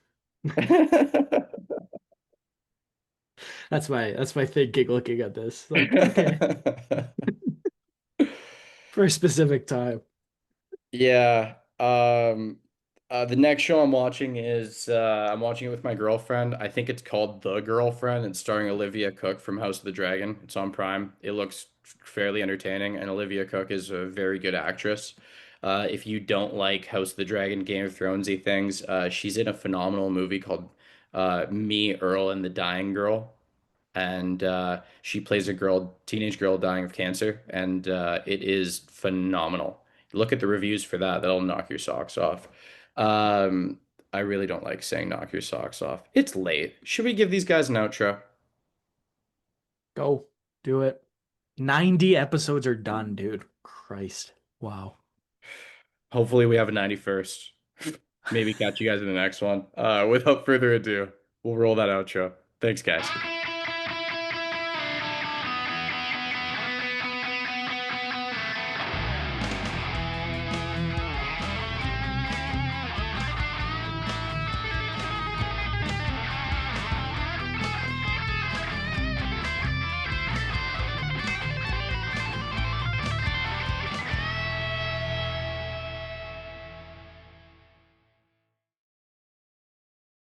That's my thinking looking at this. Like, okay, for a specific time. Yeah. The next show I'm watching is I'm watching it with my girlfriend. I think it's called The Girlfriend. It's starring Olivia Cook from House of the Dragon. It's on Prime. It looks fairly entertaining, and Olivia Cook is a very good actress. If you don't like House of the Dragon, Game of Thronesy things, she's in a phenomenal movie called Me, Earl, and the Dying Girl, and she plays a teenage girl dying of cancer, and it is phenomenal. Look at the reviews for that; that'll knock your socks off. Um, I really don't like saying knock your socks off. It's late. Should we give these guys an outro? Go do it. 90 episodes are done, dude. Christ. Wow. Hopefully, we have a 91st. Maybe catch you guys in the next one. Without further ado, we'll roll that outro. Thanks, guys.